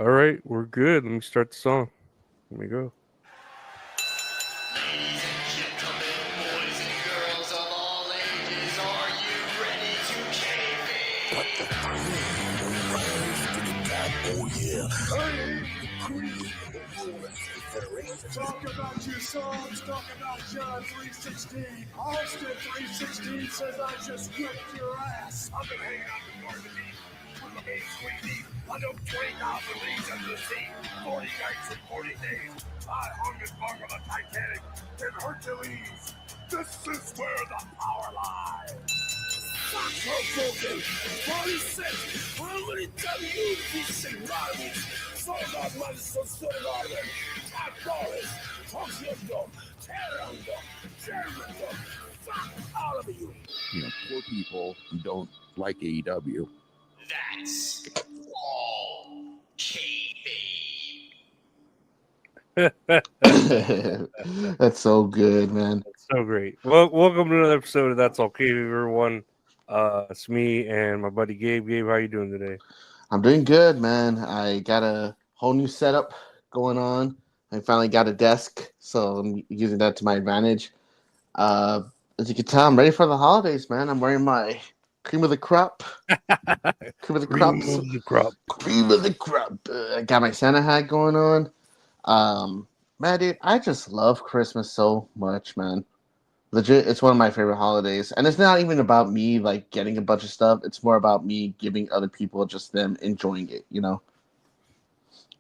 All right, we're good. Let me start the song. Let me go. Ladies and gentlemen, boys and girls of all ages, are you ready to kayfabe? Oh yeah. Talk about your songs, talk about John 3:16. Austin 3:16 says I just whipped your ass. I've been hanging out with Normandy, with my main sweetie. I know 20,000 leagues under the sea, 40 nights and 40 days. I hung and hung on the Titanic in Hercules. This is where the power lies. Fox broken. 46. How many WBC rivals? So God loves so still on them. Top dollars. Toxium, Terrandom, Germandom. Fuck all of you. You know, poor people who don't like AEW. That's all kayfabe. That's so good, man. So great. Well, welcome to another episode of That's Okay, everyone. It's me and my buddy Gabe. Gabe, how you doing today? I'm doing good, man. I got a whole new setup going on. I finally got a desk, so I'm using that to my advantage. As you can tell, I'm ready for the holidays, man. I'm wearing my cream of the crop. Cream of the crop. Cream of the crop. I got my Santa hat going on. Man, dude, I just love Christmas so much, man. Legit, it's one of my favorite holidays, and it's not even about me like getting a bunch of stuff. It's more about me giving other people just them enjoying it, you know.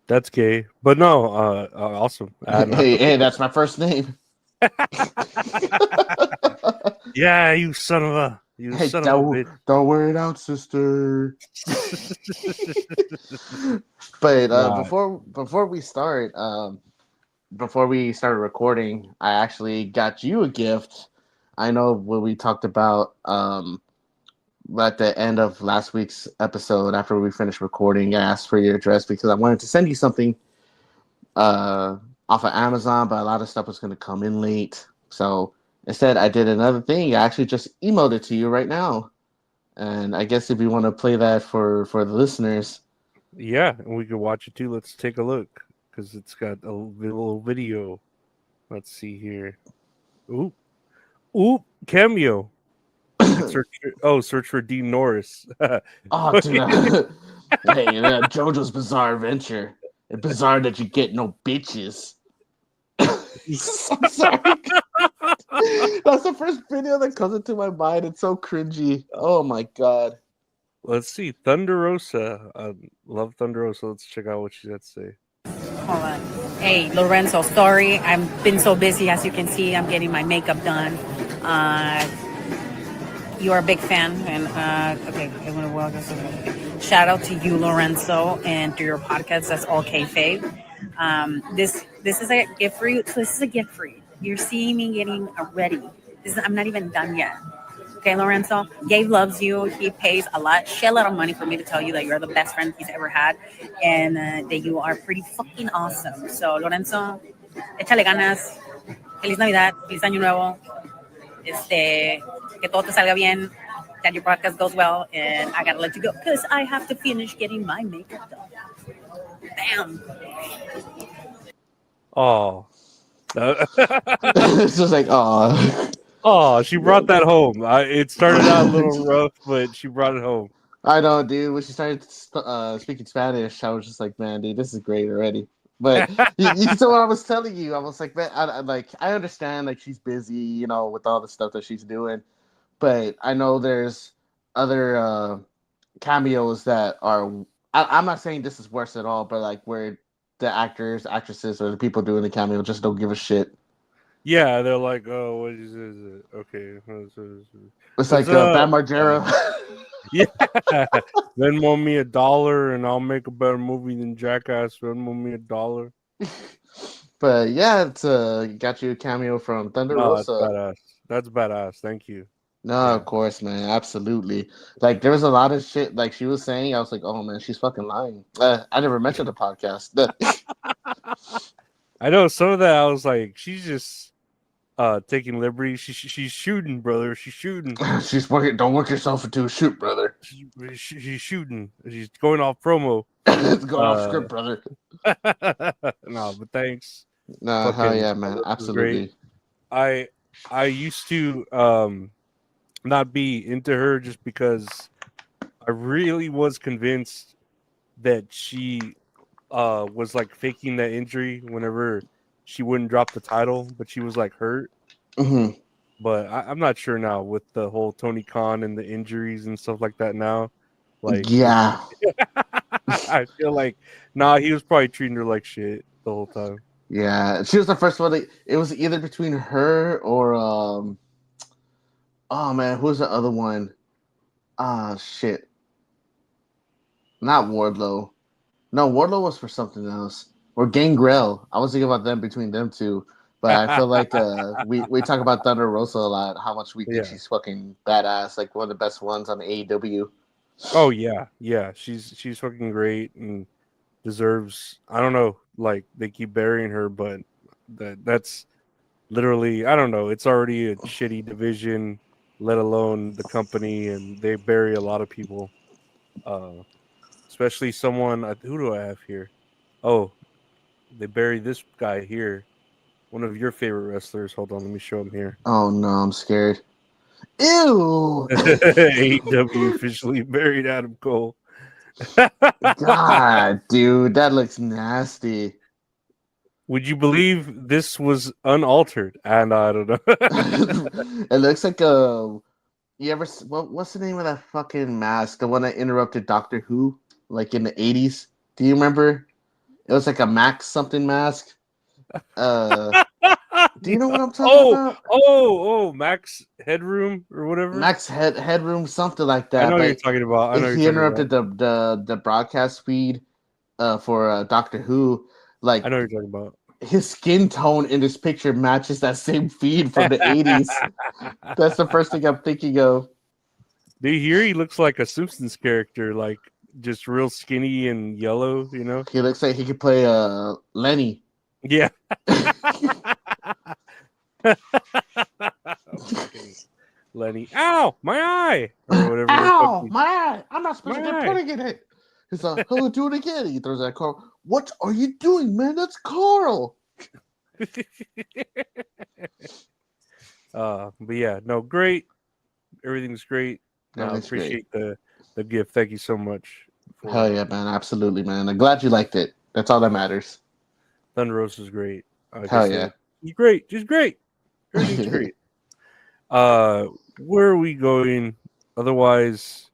That's gay, but no, awesome. Hey, that's my first name. Yeah, you son of a bitch. Don't wear it out, sister. But before we start, before we started recording, I actually got you a gift. I know what we talked about at the end of last week's episode after we finished recording. I asked for your address because I wanted to send you something off of Amazon, but a lot of stuff was going to come in late. So instead, I did another thing. I actually just emailed it to you right now. And I guess if you want to play that for the listeners. Yeah, and we can watch it too. Let's take a look because it's got a little video. Let's see here. Ooh, cameo. Search for Dean Norris. Oh, dude. Hey, JoJo's Bizarre Adventure. It's bizarre that you get no bitches. I'm sorry. That's the first video that comes into my mind. It's so cringy. Oh my god. Let's see. Thunder Rosa. Love Thunder Rosa. Let's check out what she had to say. Hold on. Hey, Lorenzo, sorry. I've been so busy. As you can see, I'm getting my makeup done. You're a big fan. And, okay, I want to welcome. Shout out to you, Lorenzo, and to your podcast. That's all kayfabe. This is a gift for you. So this is a gift for you. You're seeing me getting ready. I'm not even done yet. Okay, Lorenzo, Gabe loves you. He pays a shitload of money for me to tell you that you're the best friend he's ever had and that you are pretty fucking awesome. So, Lorenzo, échale ganas. Feliz Navidad. Feliz Año Nuevo. Que todo te salga bien. That your podcast goes well. And I gotta let you go because I have to finish getting my makeup done. Bam. Oh. It's just like, oh. Oh, she brought that home. It started out a little rough, but she brought it home. I know, dude. When she started speaking Spanish, I was just like, man, dude, this is great already. But you saw what I was telling you. I was like, man, I understand, like, she's busy, you know, with all the stuff that she's doing. But I know there's other cameos that are. I'm not saying this is worse at all, but like where the actors, actresses, or the people doing the cameo just don't give a shit. Yeah, they're like, oh, what is it? Okay. It's like Bam Margera. Yeah. Venmo me $1 and I'll make a better movie than Jackass. Venmo me $1. But yeah, it's got you a cameo from Thunder Rosa. That's badass. Thank you. No, yeah. Of course, man. Absolutely. Like, there was a lot of shit, like, she was saying. I was like, oh, man, she's fucking lying. I never mentioned the podcast. I know some of that. I was like, she's just taking liberties. She's shooting, brother. She's shooting. She's working. Don't work yourself into a shoot, brother. She's shooting. She's going off promo. It's going off script, brother. No, but thanks. Nah, hell Fucking, yeah, man. this is Absolutely. great. I used to not be into her just because I really was convinced that she was like faking that injury whenever she wouldn't drop the title, but she was like hurt. Mm-hmm. But I'm not sure now with the whole Tony Khan and the injuries and stuff like that now. Like, Yeah. I feel like, nah, he was probably treating her like shit the whole time. Yeah. She was the first one. It was either between her or oh man, who's the other one? Ah, shit. Not Wardlow. No, Wardlow was for something else. Or Gangrel. I was thinking about them between them two. But I feel like we talk about Thunder Rosa a lot, how much we think Yeah. she's fucking badass, like one of the best ones on AEW. Oh yeah. She's fucking great and deserves. I don't know, like they keep burying her, but that's literally, I don't know. It's already a shitty division, let alone the company, and they bury a lot of people. Especially someone. Who do I have here? Oh, they bury this guy here. One of your favorite wrestlers. Hold on, let me show him here. Oh no, I'm scared. Ew! AEW officially buried Adam Cole. God, dude, that looks nasty. Would you believe this was unaltered? And I don't know. It looks like a. You ever? What's the name of that fucking mask? The one that interrupted Doctor Who, like in the '80s. Do you remember? It was like a Max something mask. Do you know what I'm talking about? Oh, Max Headroom or whatever. Max Headroom, something like that. I know what but you're talking about. I know he you're talking interrupted the broadcast feed for Doctor Who. Like I know what you're talking about. his skin tone in this picture matches that same feed from the 80s. That's the first thing I'm thinking of. Do you hear? He looks like a Simpsons character, like just real skinny and yellow. You know? He looks like he could play Lenny. Yeah. Lenny. Ow, my eye, or whatever. Ow, my eye! I'm not supposed to My get eye. pudding in it. He's like, "Oh, do it again." He throws that Carl. What are you doing, man? That's Carl. But yeah, no, great. Everything's great. I Everything's appreciate the gift. Thank you so much. Hell yeah, man! Absolutely, man. I'm glad you liked it. That's all that matters. Thunder Rose is great. Like I Hell said, yeah. She's great. She's great. Everything's great. Where are we going? Otherwise,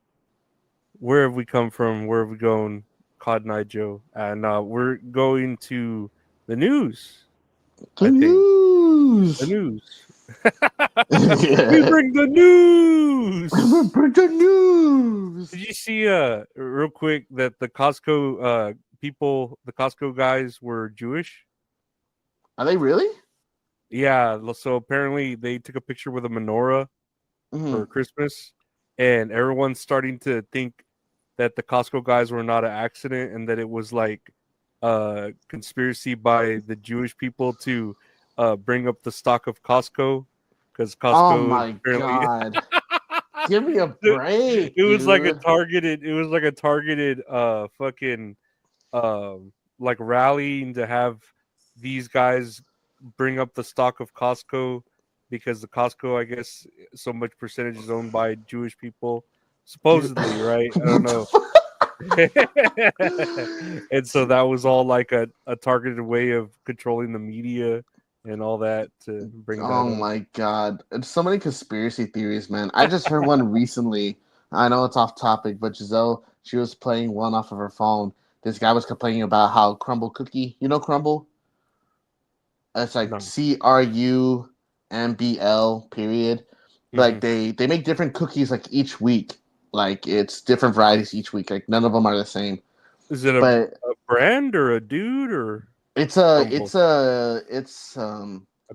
where have we come from? Where have we gone? Cotton Eye Joe. And we're going to the news. The I think. news. The news. We bring the news. Bring the news. Did you see real quick that the Costco people, the Costco guys were Jewish? Are they really? Yeah, so apparently they took a picture with a menorah Mhm. for Christmas, and everyone's starting to think that the Costco guys were not an accident and that it was like a conspiracy by the Jewish people to bring up the stock of Costco, because Costco Oh my apparently god! Give me a break. it was like a dude. targeted fucking like rallying to have these guys bring up the stock of Costco, because the Costco, I guess, so much percentage is owned by Jewish people, supposedly, right? I don't know. And so that was all like a targeted way of controlling the media and all that to bring that Oh up. my god! It's so many conspiracy theories, man. I just heard one recently. I know it's off topic, but Giselle, she was playing one off of her phone. This guy was complaining about how Crumble Cookie, you know Crumble? It's like No. CRUMBL period. Like they make different cookies like each week. Like it's different varieties each week. Like none of them are the same. Is it a But brand or a dude or it's a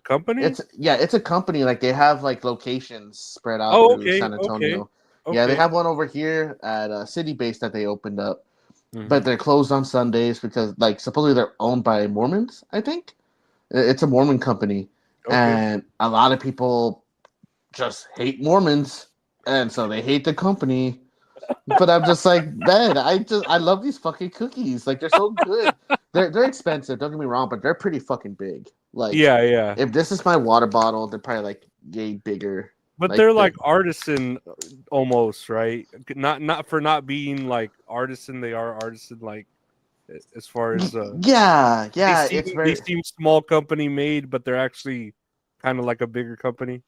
company? it's a company. Like they have like locations spread out Oh, through okay, San Antonio. okay. Yeah, they have one over here at City Base that they opened up, Mhm. but they're closed on Sundays because like supposedly they're owned by Mormons. I think it's a Mormon company, Okay. And a lot of people just hate Mormons, and so they hate the company. But I'm just like, man, I love these fucking cookies. Like they're so good. They're expensive. Don't get me wrong, but they're pretty fucking big. Like Yeah. if this is my water bottle, they're probably like yay bigger. But Like they're like artisan almost, right? Not for not being like artisan, they are artisan like as far as yeah, they it's seem, very they seem small company made, but they're actually kind of like a bigger company.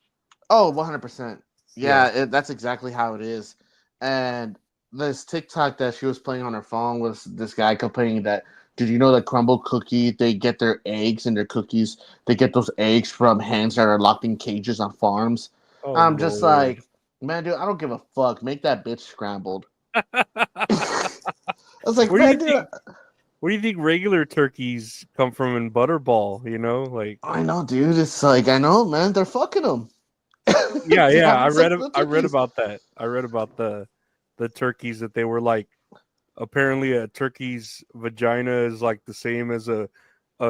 100%. Yeah, that's exactly how it is. And this TikTok that she was playing on her phone was this guy complaining that, did you know that Crumble Cookie, they get their eggs and their cookies, they get those eggs from hens that are locked in cages on farms. Oh I'm just Lord. like, man, dude, I don't give a fuck. Make that bitch scrambled. I was like, Where do you man, dude, think where do you think regular turkeys come from in Butterball? You know, like I know, dude. It's like, I know, man. They're fucking them. yeah. I read the I read turkeys. about that. I read about the turkeys that they were like apparently a turkey's vagina is like the same as a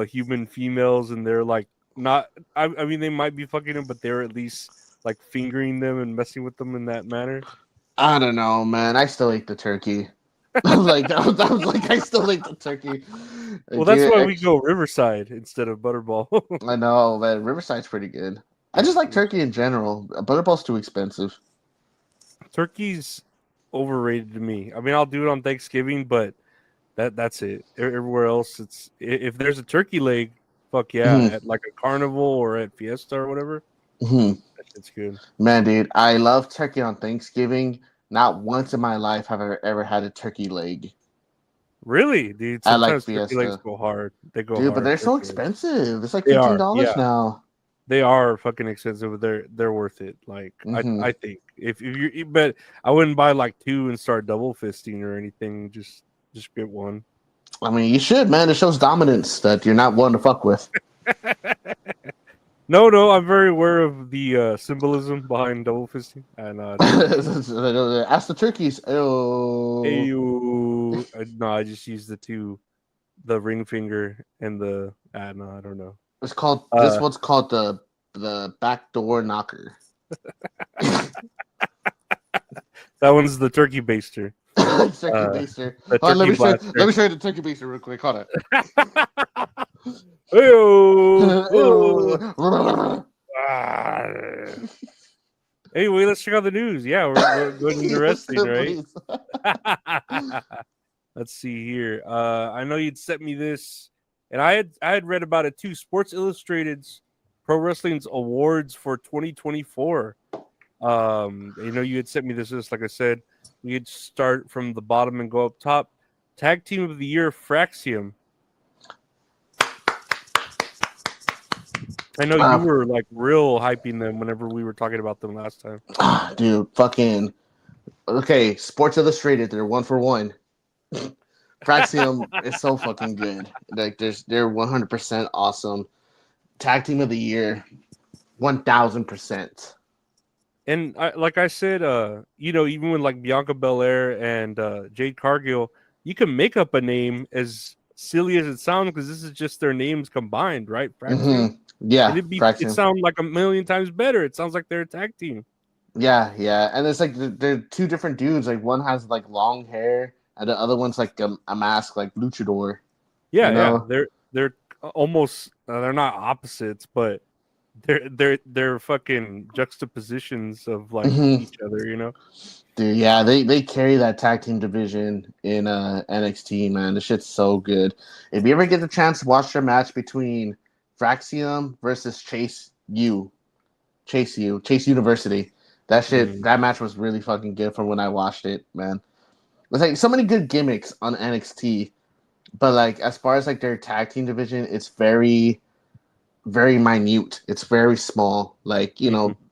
human female's, and they're like not. I mean, they might be fucking them, but they're at least like fingering them and messing with them in that manner. I don't know, man. I still ate the turkey. Like that was like I still ate the turkey. Well, that's Dude, why we go Riverside instead of Butterball. I know, man. Riverside's pretty good. I just like turkey in general. Butterball's too expensive. Turkey's overrated to me. I mean, I'll do it on Thanksgiving, but that's it. Everywhere else, it's if there's a turkey leg, fuck yeah, Mhm, at like a carnival or at Fiesta or whatever, mhm. that shit's good. Man, dude, I love turkey on Thanksgiving. Not once in my life have I ever had a turkey leg. Really, dude. I like Sometimes turkey legs Fiesta, go hard. They go dude, but hard. they're so Turkey legs. expensive. It's like They $15 are, yeah. now. They are fucking expensive, but they're worth it. Like Hmm I think if you but I wouldn't buy like two and start double fisting or anything. Just get one. I mean, you should, man. It shows dominance that you're not one to fuck with. No, I'm very aware of the symbolism behind double fisting, and Ask the turkeys. Oh, no, I just use the two, the ring finger and the no, I don't know. it's called. This one's called the backdoor knocker. That one's the turkey baster. Turkey baster. The Hold on, turkey blaster. let me show you the turkey baster real quick. Hold on. Hey-o. Ah. Anyway, let's check out the news. Yeah, we're going into wrestling, right? Let's see here. I know you'd sent me this, and I had read about it too. Sports Illustrated's Pro Wrestling's awards for 2024. You had sent me this list. Like I said, we could start from the bottom and go up top. Tag Team of the Year, Fraxium. I know you were like real hyping them whenever we were talking about them last time. Dude, fucking okay. Sports Illustrated, they're 1-for-1. Fraxium is so fucking good. Like, they're 100% awesome. Tag Team of the Year, 1000%. And like I said, even with like Bianca Belair and Jade Cargill, you can make up a name as silly as it sounds because this is just their names combined, right? Fraxium. Mm-hmm. Yeah, It sound like a million times better. It sounds like they're a tag team. Yeah, and it's like they're two different dudes. Like one has like long hair, and the other one's like a mask, like luchador. Yeah, you know? they're almost they're not opposites, but they're fucking juxtapositions of like each other. You know, dude. Yeah, they carry that tag team division in NXT. Man, this shit's so good. If you ever get the chance to watch their match between Fraxium versus Chase University. That shit, that match was really fucking good from when I watched it, man. There's like so many good gimmicks on NXT, but like as far as like their tag team division, it's very, very minute. It's very small. Like,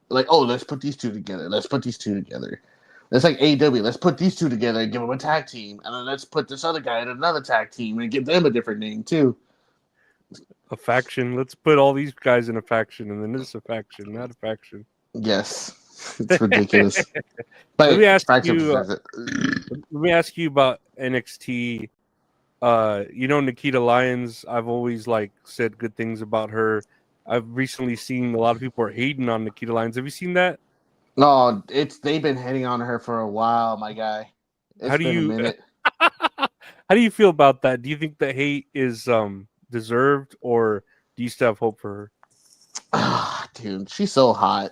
like, oh, let's put these two together. Let's put these two together. It's like AEW. Let's put these two together and give them a tag team, and then let's put this other guy in another tag team and give them a different name too. A faction. Let's put all these guys in a faction, and then this is a faction, not a faction. Yes, it's ridiculous. But let me ask you about NXT. Nikita Lyons. I've always like said good things about her. I've recently seen a lot of people are hating on Nikita Lyons. Have you seen that? No, they've been hitting on her for a while, my guy. How It's do been a you minute. how do you feel about that? Do you think the hate is deserved, or do you still have hope for her? Dude, she's so hot.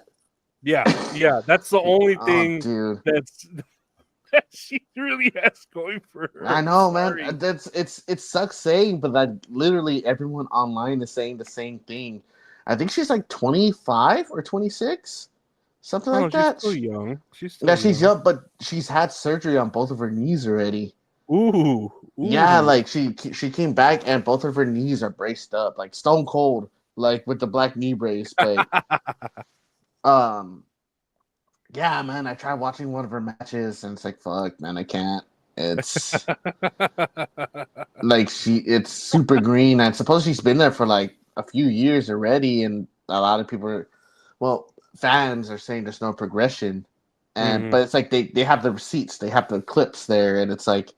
Yeah, that's the only Oh, thing dude. that's that she really has going for her. I I'm know, sorry. man. It sucks saying, but that literally everyone online is saying the same thing. I think she's like 25 or 26, something Oh, like she's that. still young. She's Yeah, still she's young. young, but she's had surgery on both of her knees already. Ooh, Yeah, ooh. like she came back and both of her knees are braced up, like stone cold, like with the black knee brace. But um, yeah, man, I tried watching one of her matches and it's like, fuck, man, I can't. It's like it's super green. I suppose she's been there for like a few years already, and a lot of people are, well, fans are saying there's no progression. And Mhm. but it's like they have the receipts, they have the clips there, and it's like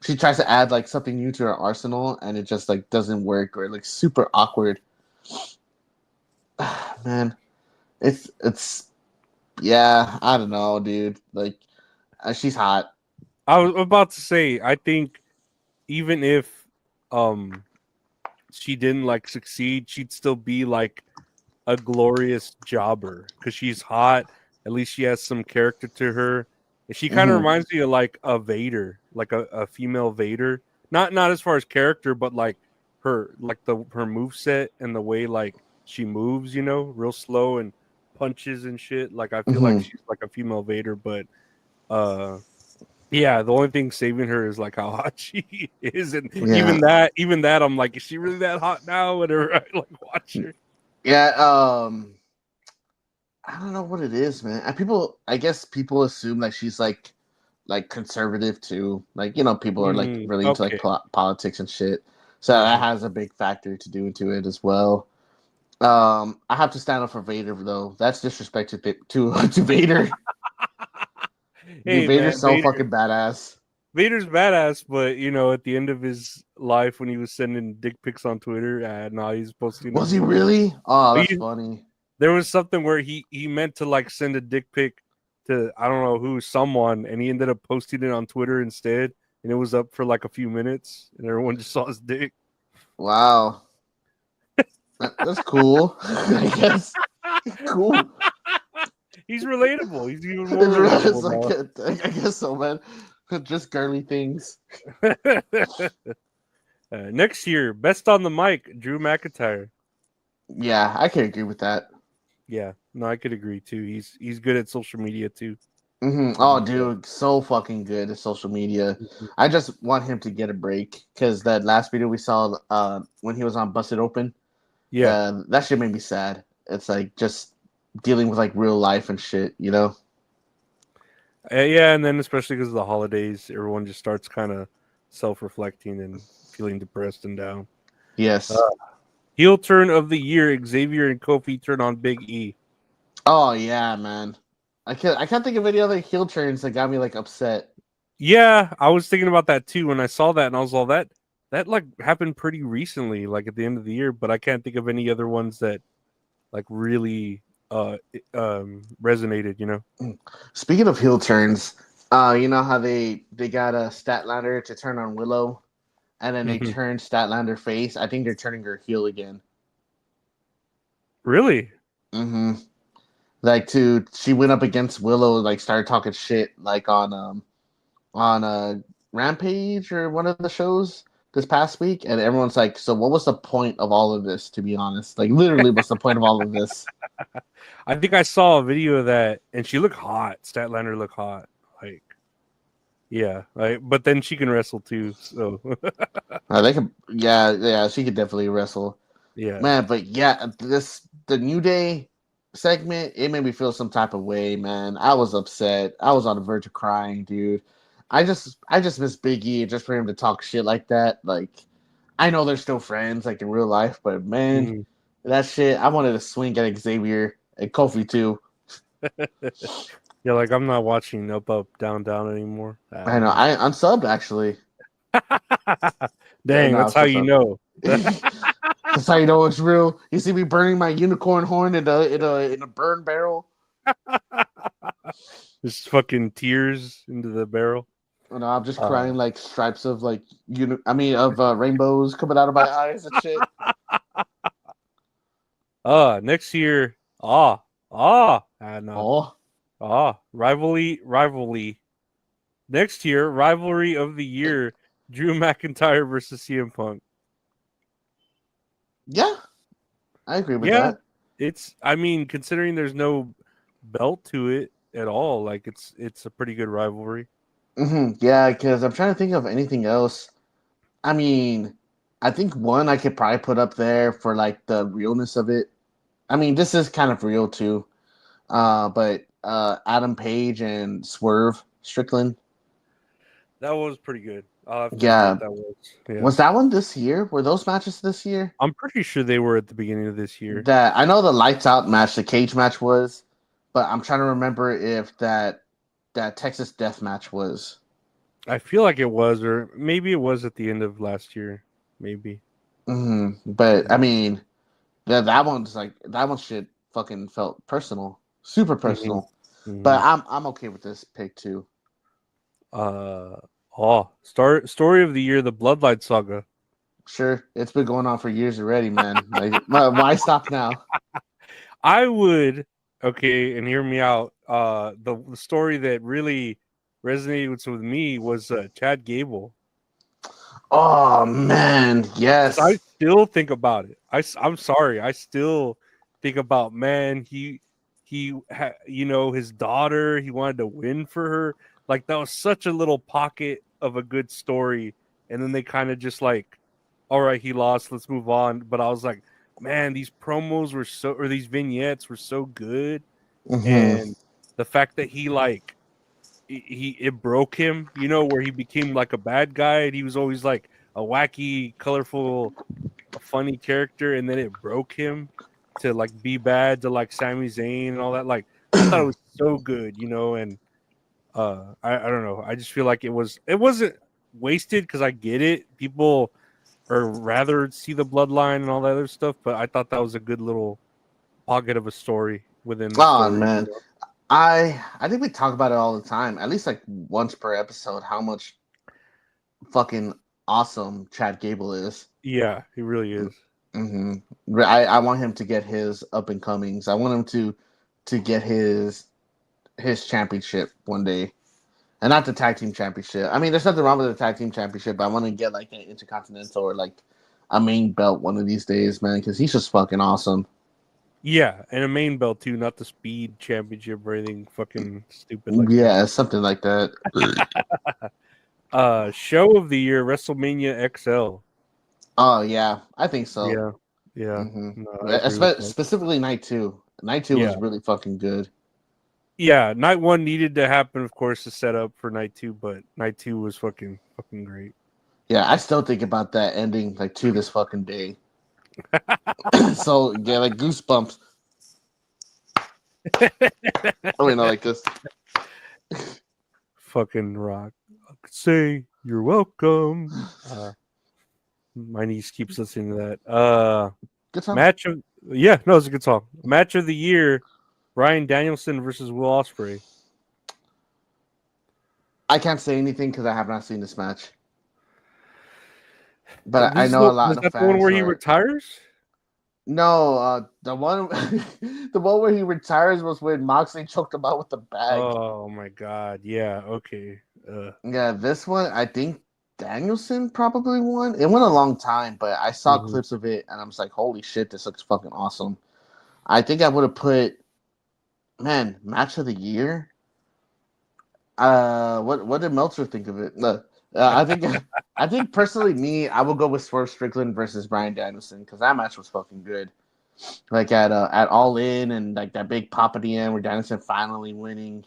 she tries to add like something new to her arsenal, and it just like doesn't work, or like super awkward. Man, it's yeah, I don't know, dude. Like she's hot. I was about to say, I think even if um she didn't like succeed, she'd still be like a glorious jobber because she's hot. At least she has some character to her. And she kind of Hmm. reminds me of like a Vader, like a female Vader. Not as far as character, but like her move set and the way like she moves, real slow and punches and shit. Like I feel like Hmm. she's like a female Vader, but uh yeah, the only thing saving her is like how hot she is, and Yeah, even that, I'm like, is she really that hot now? Whenever I like watch her. yeah. I don't know what it is, man. I guess people assume that she's like conservative too. Like people are like really into like Okay. politics and shit. So that Mhm. has a big factor to do into it as well. I have to stand up for Vader though. That's disrespect to Vader. Dude, Hey man, Vader's so fucking badass. Vader's badass, but at the end of his life, when he was sending dick pics on Twitter, now he's posting Was them. he really? Oh, that's He, funny. there was something where he meant to like send a dick pic to I don't know who, someone, and he ended up posting it on Twitter instead, and it was up for like a few minutes, and everyone just saw his dick. Wow, that's cool. I guess cool. He's relatable. He's even more It's relatable like now. I guess so, man. Just girly things. Next year, best on the mic, Drew McIntyre. Yeah, I can agree with that. Yeah, no, I could agree too. He's good at social media too. Oh, dude, so fucking good at social media. I just want him to get a break because that last video we saw when he was on Busted Open, Yeah, that shit made me sad. It's like just dealing with like real life and shit. yeah, and then especially because of the holidays, everyone just starts kind of self-reflecting and feeling depressed and down. Uh, Yes. heel turn of the year: Xavier and Kofi turn on Big E. Oh yeah, man. I can't think of any other heel turns that got me like upset. Yeah, I was thinking about that too when I saw that, and I was all that like happened pretty recently, like at the end of the year. But I can't think of any other ones that like really resonated. Speaking of heel turns, you know how they got a Statlander to turn on Willow, and then they Mhm. turned Statlander face. I think they're turning her heel again. Really? Mm-hmm. Like she went up against Willow, like started talking shit, like on a Rampage or one of the shows this past week, and everyone's like, "So what was the point of all of this?" To be honest, like literally, what's the point of all of this? I think I saw a video of that, and she looked hot. Statlander looked hot. Like, yeah, like, but then she can wrestle too. So, They could, yeah, she could definitely wrestle, yeah. man. But yeah, the New Day segment, it made me feel some type of way, man. I was upset. I was on the verge of crying, dude. I just miss Big E just for him to talk shit like that. Like, I know they're still friends, like in real life, but man, Mhm. that shit, I wanted to swing at Xavier and Kofi too. Yeah, like I'm not watching Up Up Down Down anymore. I know. I unsubbed actually. Dang, No, that's it's how just you up. know. That's how you know it's real. You see me burning my unicorn horn in a burn barrel. Just fucking tears into the barrel. You know, I'm just crying like stripes of like rainbows coming out of my eyes and shit. Next year, rivalry. Next year, rivalry of the year, Drew McIntyre versus CM Punk. Yeah, I agree with that. Considering there's no belt to it at all, like it's a pretty good rivalry. Yeah, because I'm trying to think of anything else. I mean, I think one I could probably put up there for like the realness of it. I mean, this is kind of real too. But Adam Page and Swerve Strickland. That was pretty good. I'll have to Yeah. admit that was. Yeah. Was that one this year? Were those matches this year? I'm pretty sure they were at the beginning of this year. That I know the lights out match, the cage match was, but I'm trying to remember if that Texas Death match was. I feel like it was, or maybe it was at the end of last year. Maybe. But I mean, that one shit fucking felt personal, super personal. But I'm okay with this pick too. Story of the year, the Bloodline Saga. Sure, it's been going on for years already, man. Like, why stop now? I would, okay, and hear me out. The story that really resonated with me was Chad Gable. Oh man, yes. I still think about it. I'm sorry, I still think about, man. He his daughter. He wanted to win for her. Like, that was such a little pocket of a good story, and then they kind of just like, all right, he lost, let's move on. But I was like, man, these promos were these vignettes were so good, and the fact that he like it broke him, where he became like a bad guy, and he was always like a wacky, colorful, funny character, and then it broke him to like be bad to like Sami Zayn and all that. Like, I thought it was so good, and I don't know. I just feel like it wasn't wasted, because I get it. People or rather see the bloodline and all that other stuff, but I thought that was a good little pocket of a story within the story. Man. I think we talk about it all the time, at least like once per episode, how much fucking awesome Chad Gable is. Yeah, he really is. I want him to get his up and comings. I want him to get his championship one day. And not the tag team championship. I mean, there's nothing wrong with the tag team championship, but I want to get like an intercontinental or like a main belt one of these days, man, because he's just fucking awesome. Yeah, and a main belt too, not the speed championship or anything fucking stupid like that. Something like that. Show of the year, WrestleMania XL. Oh yeah, I think so. Yeah. Specifically night 2. Night 2 was really fucking good. Yeah, night 1 needed to happen, of course, to set up for night 2, but night 2 was fucking great. Yeah, I still think about that ending like to this fucking day. So yeah, like goosebumps. Oh, like this. Fucking rock. I could say you're welcome. My niece keeps listening to that. Good song. It's a good song. Match of the year, Bryan Danielson versus Will Ospreay. I can't say anything because I have not seen this match. But I know a lot of fans. Is that the one where he retires? No, the one where he retires was when Moxley choked him out with the bag. Oh my god! Yeah, okay. Yeah, this one I think Danielson probably won. It went a long time, but I saw clips of it and I was like, "Holy shit, this looks fucking awesome." I think I would have put, match of the year. What did Meltzer think of it? No. I think personally, I will go with Swerve Strickland versus Bryan Danielson because that match was fucking good. Like at All In and like that big pop at the end where Danielson finally winning.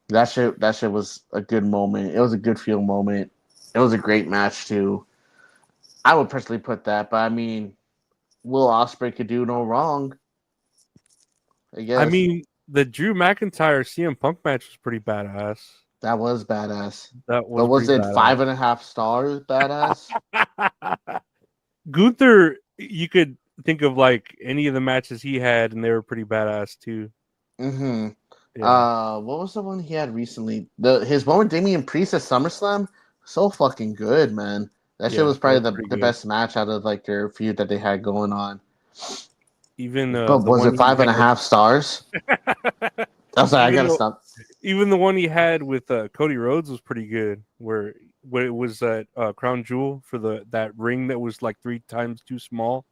That shit was a good moment. It was a good feel moment. It was a great match too. I would personally put that, but I mean, Will Ospreay could do no wrong. I guess. I mean, the Drew McIntyre CM Punk match was pretty badass. That was badass. That was. But was it 5.5 stars? Badass. Gunther, you could think of like any of the matches he had, and they were pretty badass too. Mm-hmm. Yeah. What was the one he had recently? His one with Damian Priest at SummerSlam, so fucking good, man. That shit Yeah, was that probably was pretty the good. best match out of like their feud that they had going on. Even But the was one it he 5.5 stars? I was like, I even gotta the stop. even the one he had with Cody Rhodes was pretty good. Where it was that Crown Jewel for that ring that was like 3 times too small,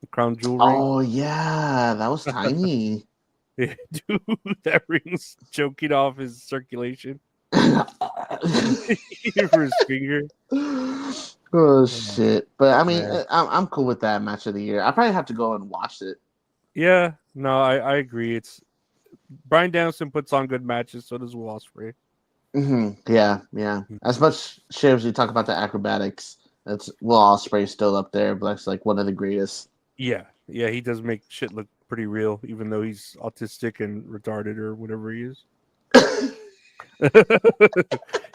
the Crown Jewel ring. Oh yeah, that was tiny. Yeah, dude, that ring's choking off his circulation for his finger. Oh shit! But I mean, Man. I'm cool with that match of the year. I probably have to go and watch it. Yeah, no, I agree. It's Bryan Danielson puts on good matches, so does Will Ospreay. Yeah. As much shit as you talk about the acrobatics, that's Will Ospreay still up there, but that's like one of the greatest. Yeah, he does make shit look pretty real, even though he's autistic and retarded or whatever he is.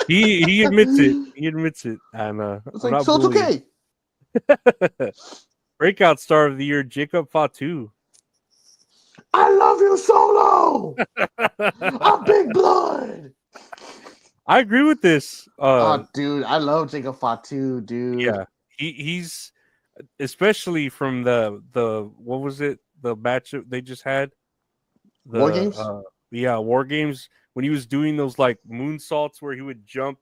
he admits it. He admits it, and It's I'm like, not so it's bullying. okay. Breakout star of the year, Jacob Fatu. I love you, Solo. I'm Big Blood. I agree with this. Oh, dude, I love Jacob Fatu, dude. Yeah, he's especially from the what was it, the match that they just had, War Games? War Games, when he was doing those like moonsaults where he would jump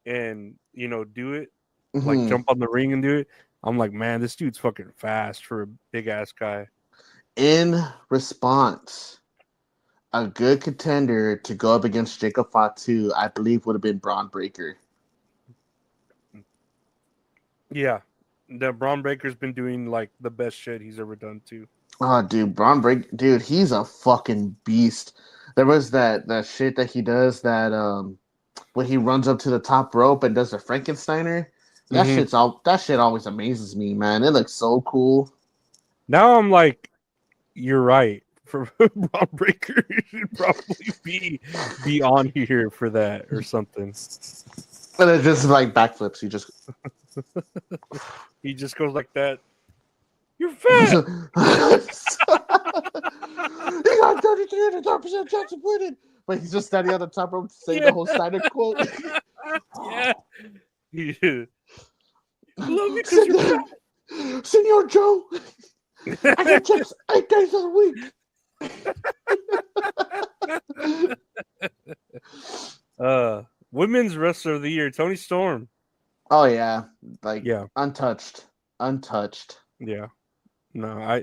and do it, like Mhm. jump on the ring and do it. I'm like, man, this dude's fucking fast for a big ass guy. In response, a good contender to go up against Jacob Fatu, I believe, would have been Braun Breaker. Yeah, the Braun Breaker's been doing like the best shit he's ever done too. Oh, dude, Braun Breaker, dude, he's a fucking beast. There was that shit that he does that when he runs up to the top rope and does the Frankensteiner. That shit always amazes me, man. It looks so cool. Now I'm like, you're right. For Braun Breaker, you should probably be on here for that or something. And it just like backflips. He just goes like that. You're fat. He got 33% chance of winning. But he's just standing on the top rope saying the whole Steiner quote. Yeah. Love you because you're fat. Senor Joe, I get chips 8 days of the week. Women's wrestler of the year, Toni Storm. Oh yeah, untouched. Yeah, no,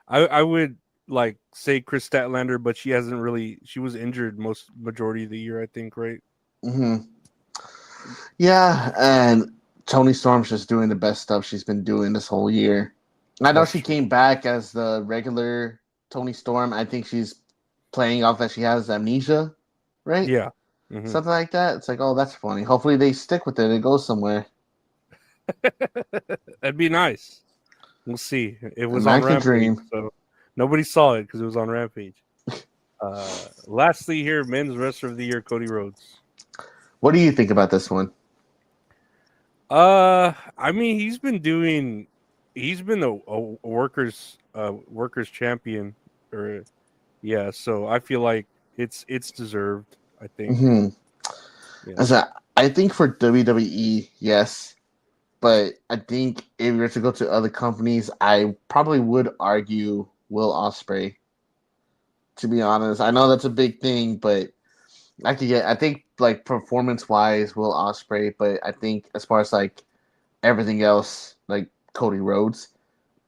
I would like say Chris Statlander, but she hasn't really. She was injured majority of the year, I think, right? Mm-hmm. Yeah, and Toni Storm's just doing the best stuff she's been doing this whole year. I know she came back as the regular Toni Storm. I think she's playing off that she has amnesia, right? Yeah. Mm-hmm. Something like that. It's like, oh, that's funny. Hopefully they stick with it. It goes somewhere. That'd be nice. We'll see. It was on Rampage, so nobody saw it because it was on Rampage. Lastly, here, men's wrestler of the year, Cody Rhodes. What do you think about this one? I mean, he's been a workers champion, so I feel like it's deserved, I think. Mm-hmm. Yeah. I think for WWE, yes, but I think if you were to go to other companies, I probably would argue Will Ospreay. To be honest, I know that's a big thing, but I think like performance wise, Will Ospreay, but I think as far as like everything else, like Cody Rhodes.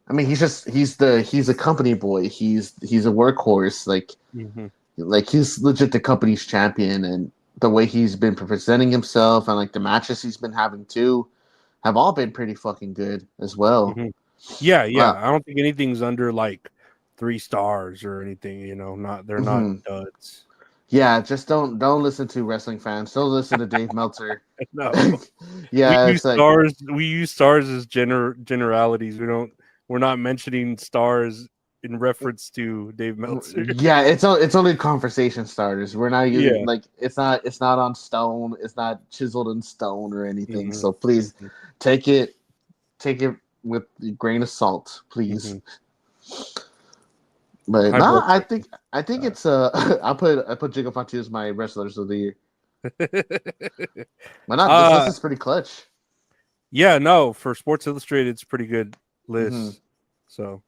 I mean, he's a company boy. He's a workhorse. Like he's legit the company's champion, and the way he's been presenting himself and like the matches he's been having too have all been pretty fucking good as well. Mm-hmm. Yeah. I don't think anything's under like 3 stars or anything. They're not duds. Yeah, just don't listen to wrestling fans. Don't listen to Dave Meltzer. No. Yeah, we use stars as generalities. We're not mentioning stars in reference to Dave Meltzer. Yeah, it's only conversation starters. We're not using like it's not on stone. It's not chiseled in stone or anything. Mm-hmm. So please take it with a grain of salt, please. Mhm. But High no, blood I think it's I put Jacob Fatu as my wrestlers of the year. But not this list is pretty clutch. Yeah, no, for Sports Illustrated, it's a pretty good list. Mm-hmm. So,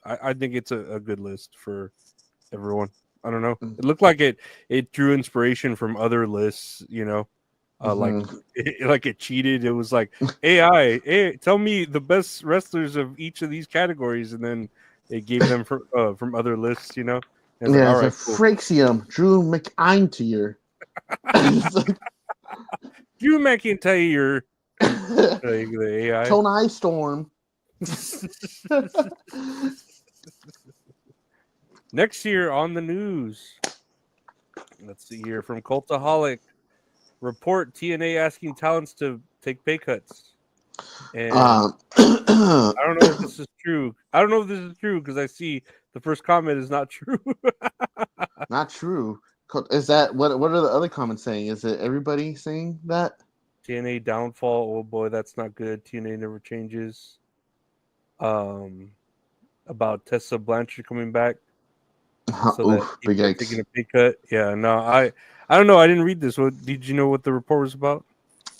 I think it's a good list for everyone. I don't know. It looked like it drew inspiration from other lists. Mm-hmm. Like it cheated. It was like AI, tell me the best wrestlers of each of these categories, and then it gave them from other lists. And it's like, Yeah, all it's a right, cool. Fraxium, Drew McIntyre. It's like Drew McIntyre, the AI. Tonai Storm. Next year on the news, let's see here from Cultaholic. Report TNA asking talents to take pay cuts. And I don't know if this is true. I don't know if this is true because I see the first comment is not true. Not true. Is that what are the other comments saying? Is it everybody saying that? TNA downfall. Oh boy, that's not good. TNA never changes. About Tessa Blanchard coming back. So that Oof, big people are X. taking a pay cut. Yeah, no, I don't know. I didn't read this. What did you know what the report was about?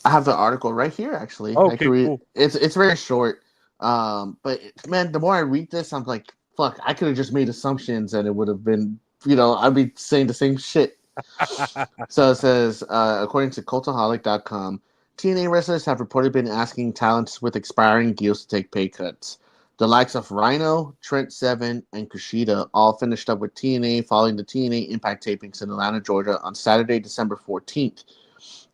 I have the article right here. Actually, Oh, I can okay, read. cool. It's very short. But man, the more I read this, I'm like, fuck. I could have just made assumptions, and it would have been, I'd be saying the same shit. So it says, according to Cultaholic.com, TNA wrestlers have reportedly been asking talents with expiring deals to take pay cuts. The likes of Rhino, Trent Seven, and Kushida all finished up with TNA following the TNA Impact tapings in Atlanta, Georgia on Saturday, December 14th.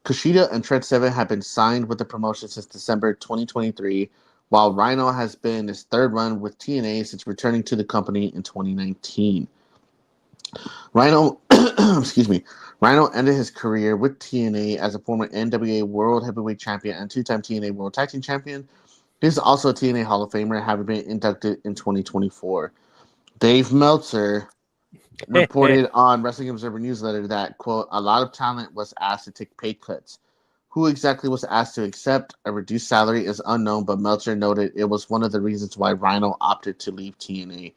Kushida and Trent Seven have been signed with the promotion since December 2023, while Rhino has been his third run with TNA since returning to the company in 2019. Rhino, excuse me, Rhino ended his career with TNA as a former NWA World Heavyweight Champion and two-time TNA World Tag Team Champion. He's also a TNA Hall of Famer, having been inducted in 2024. Dave Meltzer reported on Wrestling Observer Newsletter that, quote, a lot of talent was asked to take pay cuts. Who exactly was asked to accept a reduced salary is unknown, but Meltzer noted it was one of the reasons why Rhino opted to leave TNA.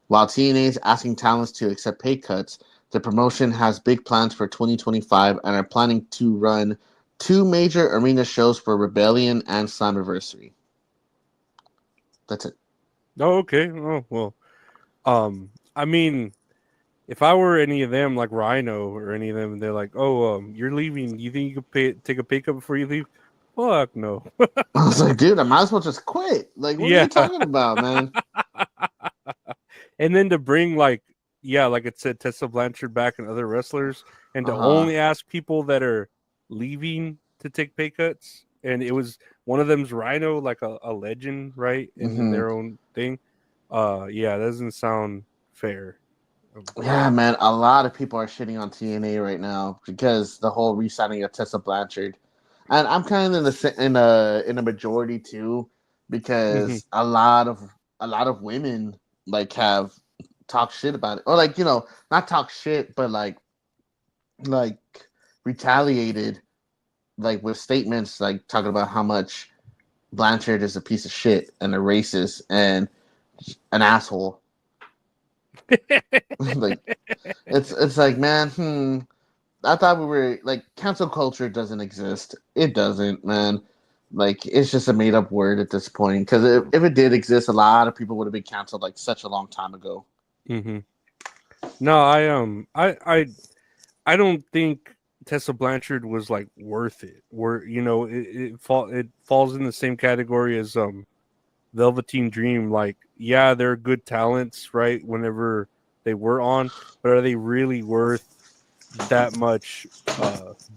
While TNA is asking talents to accept pay cuts, the promotion has big plans for 2025 and are planning to run 2 major arena shows for Rebellion and Slammiversary. That's it. Oh, okay. Oh, well. I mean, if I were any of them, like Rhino or any of them, they're like, "Oh, you're leaving. You think you could take a pay cut before you leave?" Fuck no. I was like, dude, I might as well just quit. Like, what are Yeah. you talking about, man? And then to bring like it said, Tessa Blanchard back and other wrestlers, and to Uh-huh. only ask people that are leaving to take pay cuts, and it was one of them's Rhino, like a legend, right, in Mm-hmm. their own thing. Yeah, that doesn't sound fair. Yeah, man, a lot of people are shitting on TNA right now because the whole re-signing of Tessa Blanchard, and I'm kind of in a majority too, because a lot of women like have talked shit about it, or like not talk shit, but like retaliated, like with statements like talking about how much Blanchard is a piece of shit and a racist and an asshole. Like it's like, man, I thought we were like, cancel culture doesn't exist. It doesn't, man. Like, it's just a made up word at this point. Because if it did exist, a lot of people would have been canceled like such a long time ago. Mm-hmm. No, I don't think Tessa Blanchard was like worth it. It falls in the same category as Velveteen Dream. Like, yeah, they're good talents, right? Whenever they were on, but are they really worth that much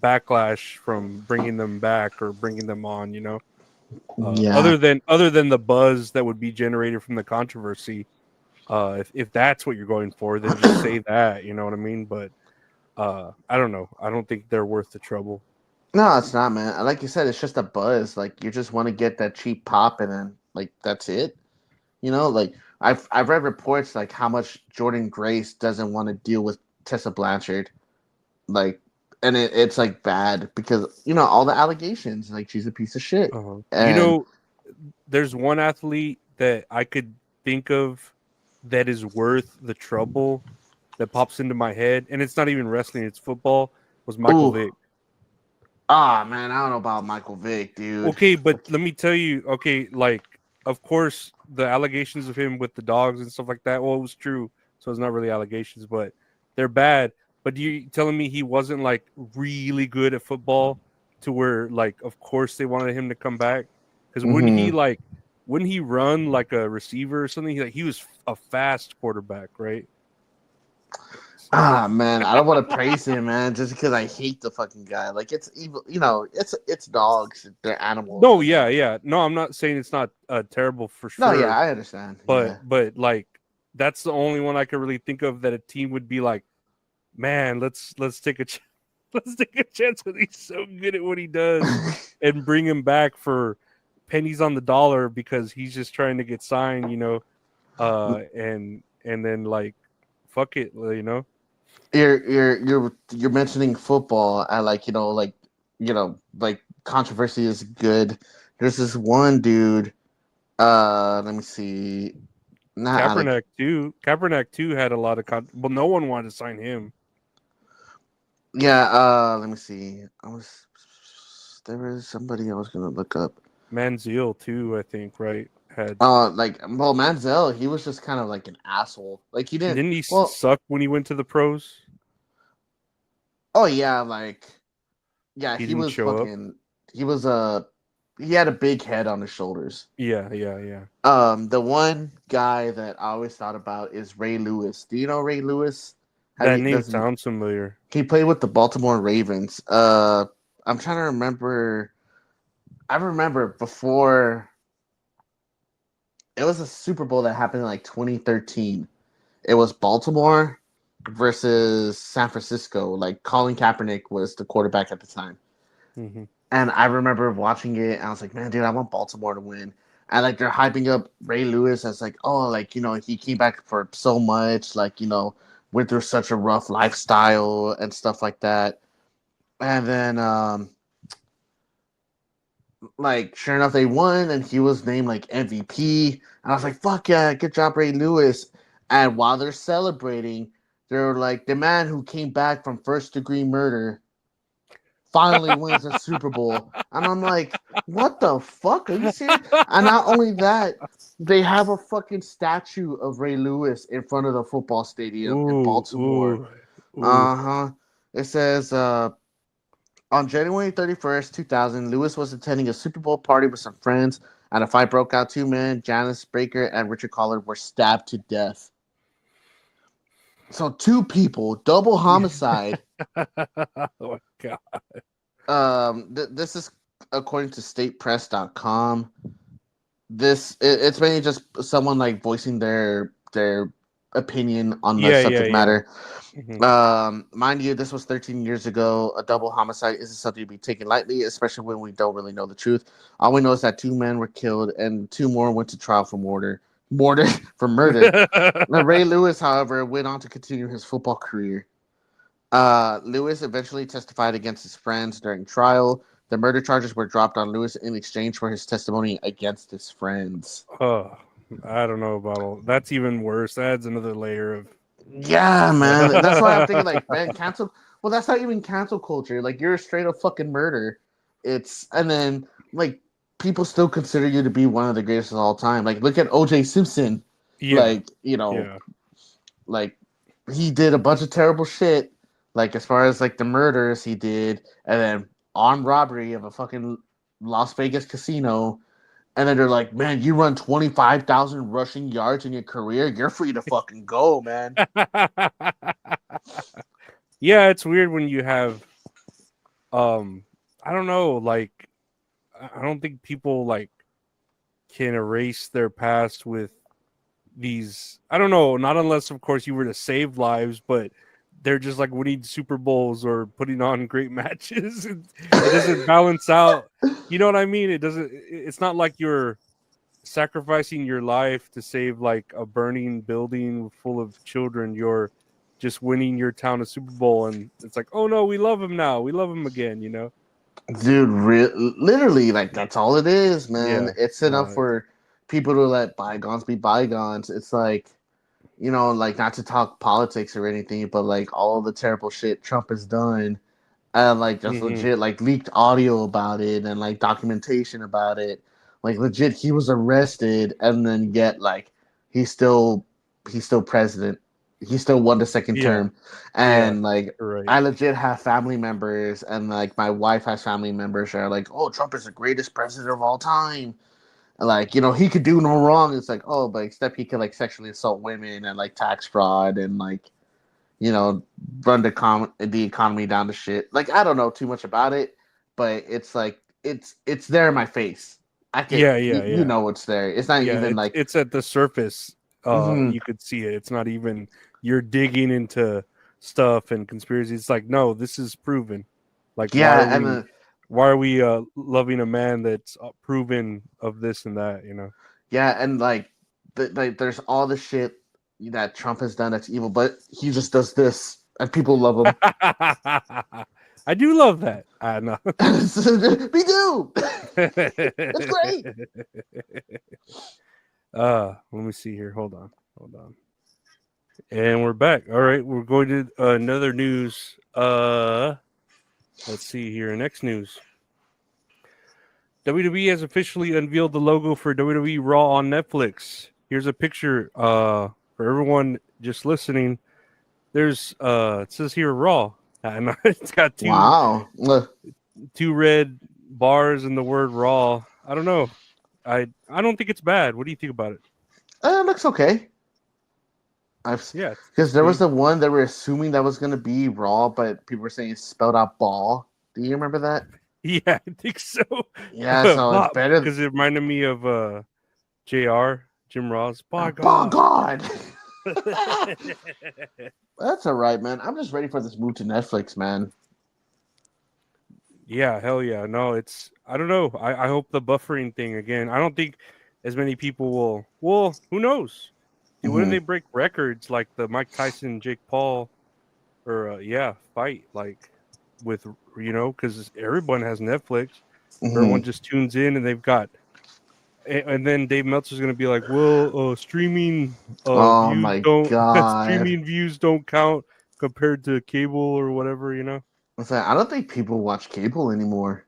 backlash from bringing them back or bringing them on? Yeah. Other than the buzz that would be generated from the controversy. If that's what you're going for, then just say that. You know what I mean? But I don't know. I don't think they're worth the trouble. No, it's not, man. Like you said, it's just a buzz. Like, you just want to get that cheap pop, and then like that's it. Like I've read reports like how much Jordan Grace doesn't want to deal with Tessa Blanchard, like, and it's like bad because all the allegations, like she's a piece of shit, Uh-huh. and there's one athlete that I could think of that is worth the trouble that pops into my head, and it's not even wrestling; it's football. Was Michael Ooh. Vick. Ah, man, I don't know about Michael Vick, dude. Okay, but let me tell you. Okay, like of course the allegations of him with the dogs and stuff like that. Well, it was true, so it's not really allegations, but they're bad. But you telling me he wasn't like really good at football to where like of course they wanted him to come back because Mhm. wouldn't he run like a receiver or something? He was a fast quarterback, right? So Ah, man, I don't want to praise him, man, just because I hate the fucking guy. Like, it's evil, it's dogs, they're animals. no, I yeah, mean, yeah. No, I'm not saying it's not terrible for no, yeah, sure, I understand. but Yeah. like that's the only one I could really think of that a team would be like, man, let's take a let's take a chance with he's so good at what he does and bring him back for pennies on the dollar because he's just trying to get signed, and then like fuck it, You're mentioning football. I like like controversy is good. There's this one dude. Let me see. Not Alec. Kaepernick too had a lot of well, no one wanted to sign him. Yeah. Let me see. There was somebody I was gonna look up. Manziel too, I think, right? Had Well, Manziel, he was just kind of like an asshole. Like he didn't. Didn't he Well, suck when he went to the pros? oh yeah, yeah, He he didn't was show up. fucking. He was he had a big head on his shoulders. Yeah. The one guy that I always thought about is Ray Lewis. Do you know Ray Lewis? That name Doesn't sounds familiar. he played with the Baltimore Ravens? I'm trying to remember. I remember before it was a Super Bowl that happened in like 2013. It was Baltimore versus San Francisco. Like Colin Kaepernick was the quarterback at the time. Hmm. And I remember watching it, and I was like, man, dude, I want Baltimore to win. And like they're hyping up Ray Lewis as like, oh, like, he came back for so much, like, went through such a rough lifestyle and stuff like that. And then like sure enough they won and he was named like MVP. And I was like, fuck yeah, good job, Ray Lewis. And while they're celebrating, they're like, the man who came back from first degree murder finally wins a Super Bowl. And I'm like, what the fuck? Are you serious? And not only that, they have a fucking statue of Ray Lewis in front of the football stadium in Ooh, Baltimore. ooh, ooh. Uh-huh. It says on January 31st, 2000, Lewis was attending a Super Bowl party with some friends, and a fight broke out. Two men, Janice Baker and Richard Collard, were stabbed to death. So two people, double homicide. Oh my god. This is according to statepress.com. It's mainly just someone like voicing their opinion on the subject Yeah. matter. Mhm. Mind you, this was 13 years ago. A double homicide isn't something to be taken lightly, especially when we don't really know the truth. All we know is that two men were killed and two more went to trial for murder. For murder. Now, Ray Lewis, however, went on to continue his football career. Lewis eventually testified against his friends during trial. The murder charges were dropped on Lewis in exchange for his testimony against his friends. Oh, I don't know about all. That's even worse. That adds another layer of. Yeah, man. That's why I'm thinking, like, man, cancel. Well, that's not even cancel culture. Like, you're a straight up fucking murder. And then, like, people still consider you to be one of the greatest of all time. Like, look at O.J. Simpson. Yeah, Like, yeah. like, he did a bunch of terrible shit. Like, as far as, like, the murders he did, and then armed robbery of a fucking Las Vegas casino. And then they're like, man, you run 25,000 rushing yards in your career. You're free to fucking go, man. Yeah, it's weird when you have I don't know, like I don't think people like can erase their past with these. I don't know, not unless of course you were to save lives, but they're just like winning Super Bowls or putting on great matches. It doesn't balance out. You know what I mean? It doesn't. It's not like you're sacrificing your life to save like a burning building full of children. You're just winning your town a Super Bowl, and it's like, oh no, we love him now. We love him again. Dude, literally, like that's all it is, man. Yeah. It's enough for people to let bygones be bygones. It's like, like not to talk politics or anything, but like all the terrible shit Trump has done, and like just Mhm. legit like leaked audio about it and like documentation about it. Like legit, he was arrested, and then yet like he's still president. He still won the second Yeah. term, Yeah. and like Right. I legit have family members, and like my wife has family members that are like, "Oh, Trump is the greatest president of all time." And, like, he could do no wrong. It's like, oh, but except he could like sexually assault women and like tax fraud and like, you know, run the economy down to shit. Like, I don't know too much about it, but it's like it's there in my face. I can Yeah. you, Yeah. you Yeah. know it's there. It's not Yeah. even It's like it's at the surface. mhm. You could see it. It's not even you're digging into stuff and conspiracies. It's like, no, this is proven. Like, Yeah, and why are we loving a man that's proven of this and that? You know. yeah, and like there's all the shit that Trump has done that's evil, but he just does this and people love him. I do love that. I know. Me too. It's great. Let me see here. Hold on. And we're back. All right, we're going to another news. Let's see here. Next news. WWE has officially unveiled the logo for WWE Raw on Netflix. Here's a picture for everyone just listening. There's it says here Raw. And it's got Wow. two red bars and the word Raw. I don't know. I don't think it's bad. What do you think about it? It looks okay. Yeah, Because there was good. the one that we're assuming that was going to be Raw, but people were saying it spelled out ball. Do you remember that? Yeah, I think so. Yeah, so it's better. Because it reminded me of JR, Jim Ross. By Oh, God. God. That's all right, man. I'm just ready for this move to Netflix, man. Yeah, hell yeah. No, it's I don't know. I hope the buffering thing again. I don't think as many people will. Well, who knows? Dude, what if they break records like the Mike Tyson Jake Paul or fight like with because everyone has Netflix. Everyone just tunes in and they've got and then Dave Meltzer's gonna be like, well, streaming Oh, views my don't God. streaming views don't count compared to cable or whatever, It's like, I don't think people watch cable anymore.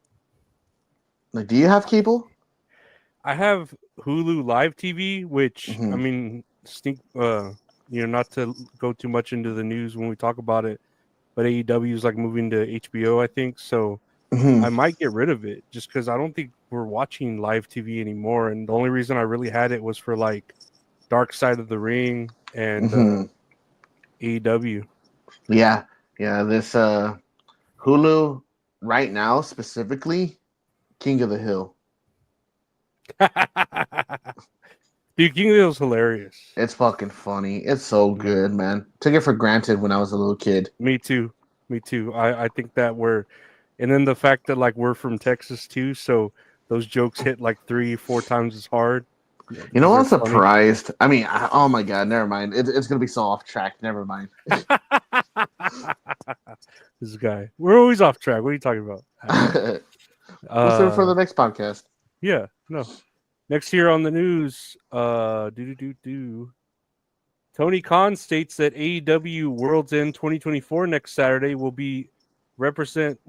Like, do you have cable? I have Hulu Live TV, which I mean, not to go too much into the news when we talk about it, but AEW is like moving to HBO, I think. So I might get rid of it just because I don't think we're watching live TV anymore. And the only reason I really had it was for like Dark Side of the Ring and AEW. Yeah. Yeah. This Hulu right now, specifically, King of the Hill. Dude, King of the Hill's hilarious. It's fucking funny. It's so good, man. Took it for granted when I was a little kid. Me too. I think that and then the fact that like we're from Texas too, so those jokes hit like 3-4 times as hard. You know, Because I'm they're funny. surprised. I mean, oh my God, never mind. It's gonna be so off track. Never mind. This guy, we're always off track. What are you talking about? We'll save it for the next podcast. Yeah, no. Next here on the news, Tony Khan states that AEW World's End 2024 next Saturday will represent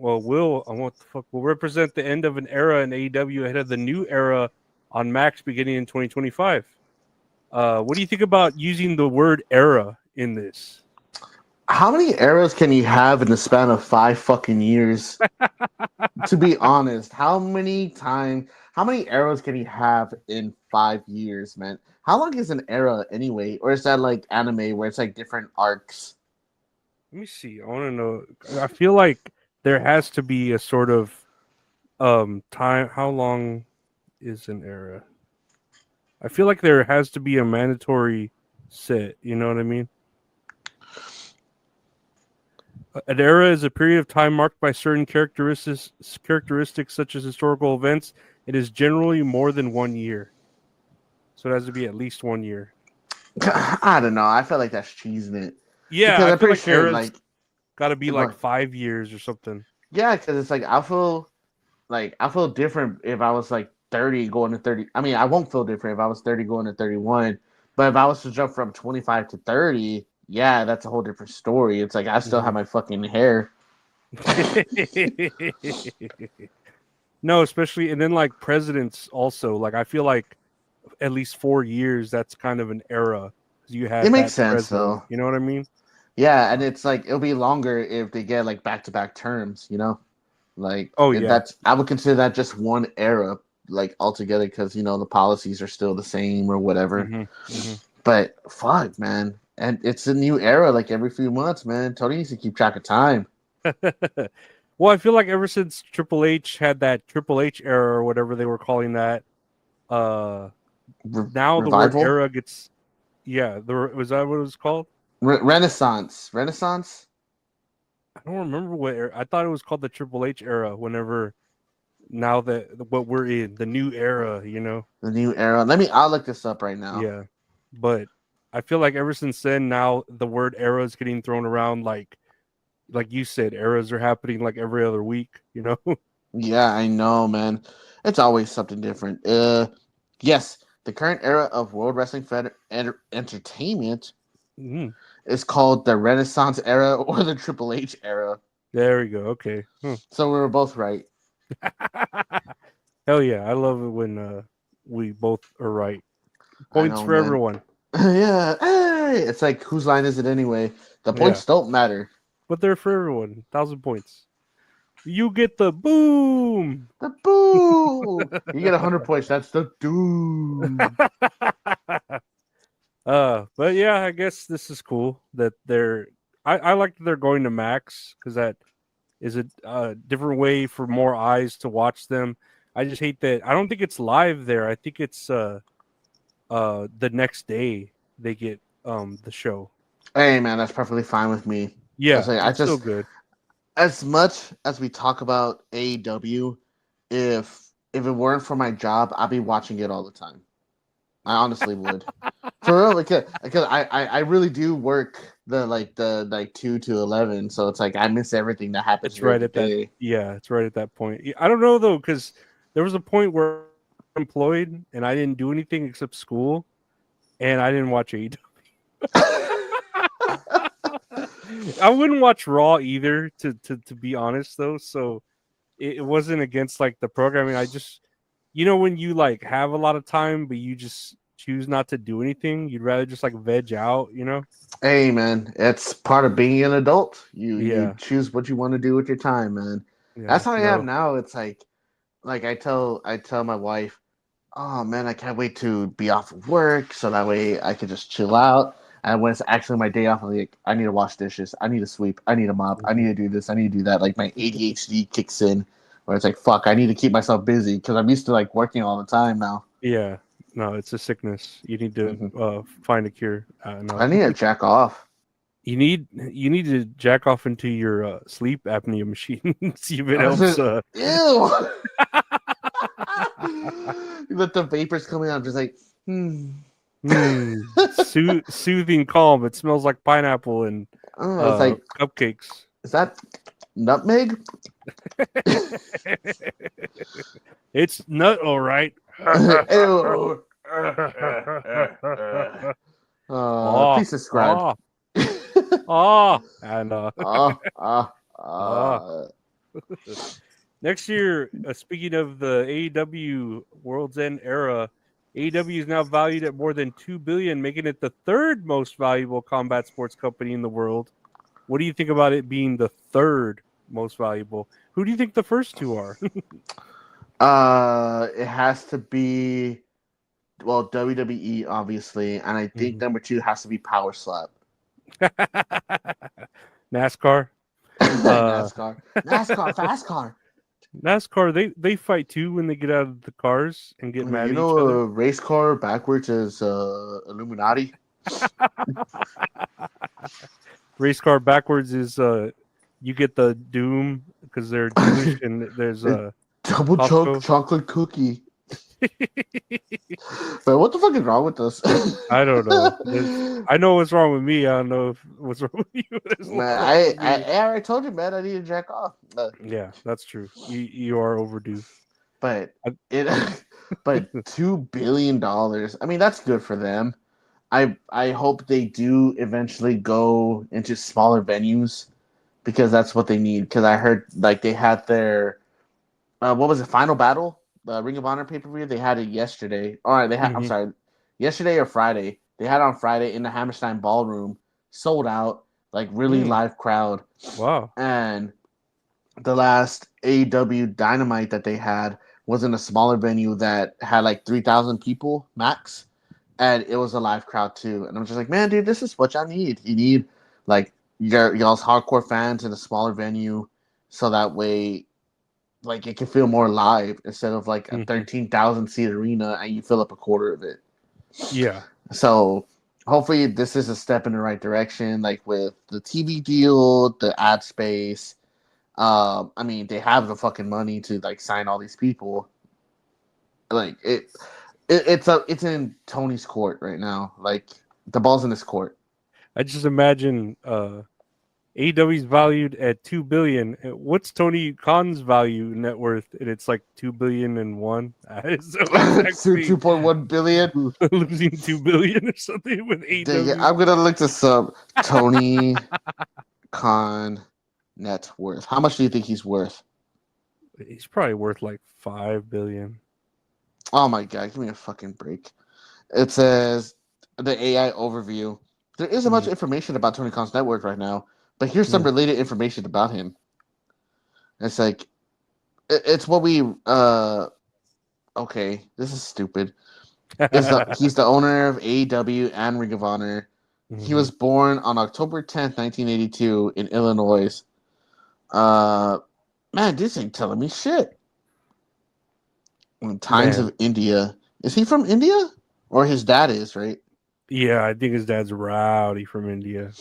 the end of an era in AEW ahead of the new era on Max beginning in 2025. What do you think about using the word era in this? How many eras can you have in the span of 5 fucking years? To be honest, how many eras can you have in 5 years, man? How long is an era anyway? Or is that like anime where it's like different arcs? Let me see. I want to know. I feel like there has to be a sort of time. How long is an era? I feel like there has to be a mandatory set. You know what I mean? An era is a period of time marked by certain characteristics such as historical events. It is generally more than 1 year. So it has to be at least 1 year. I don't know. I feel like that's cheesing it. Yeah, Because I I'm feel pretty like sure, era's like, got to be like 5 years or something. yeah, because it's like I feel like I feel different if I was like 30 going to 30. I mean, I won't feel different if I was 30 going to 31. But if I was to jump from 25 to 30, yeah, that's a whole different story. It's like I still have my fucking hair. No, especially and then like presidents also. Like I feel like at least 4 years that's kind of an era because you had It makes that sense president. though. You know what I mean? Yeah, and it's like it'll be longer if they get like back-to-back terms, you know? Like Oh yeah. that's I would consider that just one era like altogether because the policies are still the same or whatever. Mm-hmm. But fuck, man. And it's a new era like every few months, man. Tony needs to keep track of time. Well, I feel like ever since Triple H had that Triple H era or whatever they were calling that, now the word Revival? era gets, was that what it was called? Renaissance. I don't remember what era. I thought it was called the Triple H era. Whenever now that what we're in the new era, The new era. I'll look this up right now. yeah. But I feel like ever since then, now the word era is getting thrown around like you said, eras are happening like every other week. Yeah, I know, man. It's always something different. Yes, the current era of World Wrestling Entertainment Mhm. is called the Renaissance era or the Triple H era. There we go. Okay. So we were both right. Hell yeah, I love it when we both are right. I Points know, for man. everyone. Yeah, hey, it's like whose line is it anyway? The points don't matter. But they're for everyone. 1,000 points. You get the boom. The boo. You get 100 points. That's the doom. But yeah, I guess this is cool that they're. I like that they're going to Max because that is a different way for more eyes to watch them. I just hate that. I don't think it's live there. I think it's the next day they get the show. Hey, man, that's perfectly fine with me. Yeah, It's like, it's still good. As much as we talk about AEW, if it weren't for my job, I'd be watching it all the time. I honestly would. For real, because I really do work the 2 to 11, so it's like I miss everything that happens. It's right at that. Yeah, it's right at that point. I don't know though, because there was a point where I'm employed and I didn't do anything except school, and I didn't watch AEW. I wouldn't watch Raw either, to be honest though. So it wasn't against like the programming. I just, when you like have a lot of time, but you just choose not to do anything, you'd rather just like veg out, Hey, man, it's part of being an adult. You Yeah. choose what you want to do with your time, man. Yeah, That's how I am now. It's like I tell my wife, oh man, I can't wait to be off of work so that way I can just chill out. And when it's actually my day off, I'm like, I need to wash dishes, I need to sweep, I need to mop, I need to do this, I need to do that. Like my ADHD kicks in, where it's like, fuck, I need to keep myself busy because I'm used to like working all the time now. Yeah. No, it's a sickness. You need to find a cure. No. I need to jack off. You need to jack off into your sleep apnea machine. See if it helps. Ew. You let the vapors coming out, just like, soothing, calm. It smells like pineapple and it's like cupcakes. Is that nutmeg? It's nut, all right. Ew. Please subscribe. And next year, speaking of the AEW World's End era, AEW is now valued at more than $2 billion, making it the third most valuable combat sports company in the world. What do you think about it being the third most valuable? Who do you think the first two are? It has to be, well, WWE, obviously, and I think number 2 has to be Power Slap. NASCAR. NASCAR, fast car. NASCAR, they fight too when they get out of the cars and get mad at each other. A race car backwards is Illuminati. Race car backwards is you get the Doom because they're Jewish and there's double chunk chocolate cookie. But what the fuck is wrong with us? I don't know. I know what's wrong with me. I don't know what's wrong with you. There's a lot Man, wrong I, with me. I already told you, man. I need to jack off. Yeah, that's true. You are overdue. But I- but $2 billion. I mean, that's good for them. I hope they do eventually go into smaller venues because that's what they need. Because I heard like they had their what was it, Final Battle, the Ring of Honor pay per view. They had it yesterday. All right, they had. I'm Mhm. sorry, yesterday or Friday. They had it on Friday in the Hammerstein Ballroom, sold out, like really Mm. live crowd. Wow. And the last AEW Dynamite that they had was in a smaller venue that had like 3,000 people max, and it was a live crowd too. And I'm just like, man, dude, this is what y'all need. You need like y'all's hardcore fans in a smaller venue, so that way, like, it can feel more live instead of like a Mhm. 13,000 seat arena and you fill up a quarter of it. Yeah. So hopefully this is a step in the right direction, like with the TV deal, the ad space. I mean, they have the fucking money to like sign all these people. Like it's in Tony's court right now. Like the ball's in his court. I just imagine AEW's valued at $2 billion. What's Tony Khan's value net worth? And it's like 2 billion and 1. So it's actually 2.1 billion. losing 2 billion or something with Dang it, AEW. I'm gonna look this up. Tony Khan net worth. How much do you think he's worth? He's probably worth like 5 billion. Oh my god, give me a fucking break. It says the AI overview. There isn't much information about Tony Khan's net worth right now, but here's some Yeah. related information about him. It's like it's what we okay, this is stupid. He's the owner of AEW and Ring of Honor. He was born on October 10th, 1982 in Illinois. Man, this ain't telling me shit. Times Man. of India. Is he from India? Or his dad is, right? Yeah, I think his dad's Rowdy from India.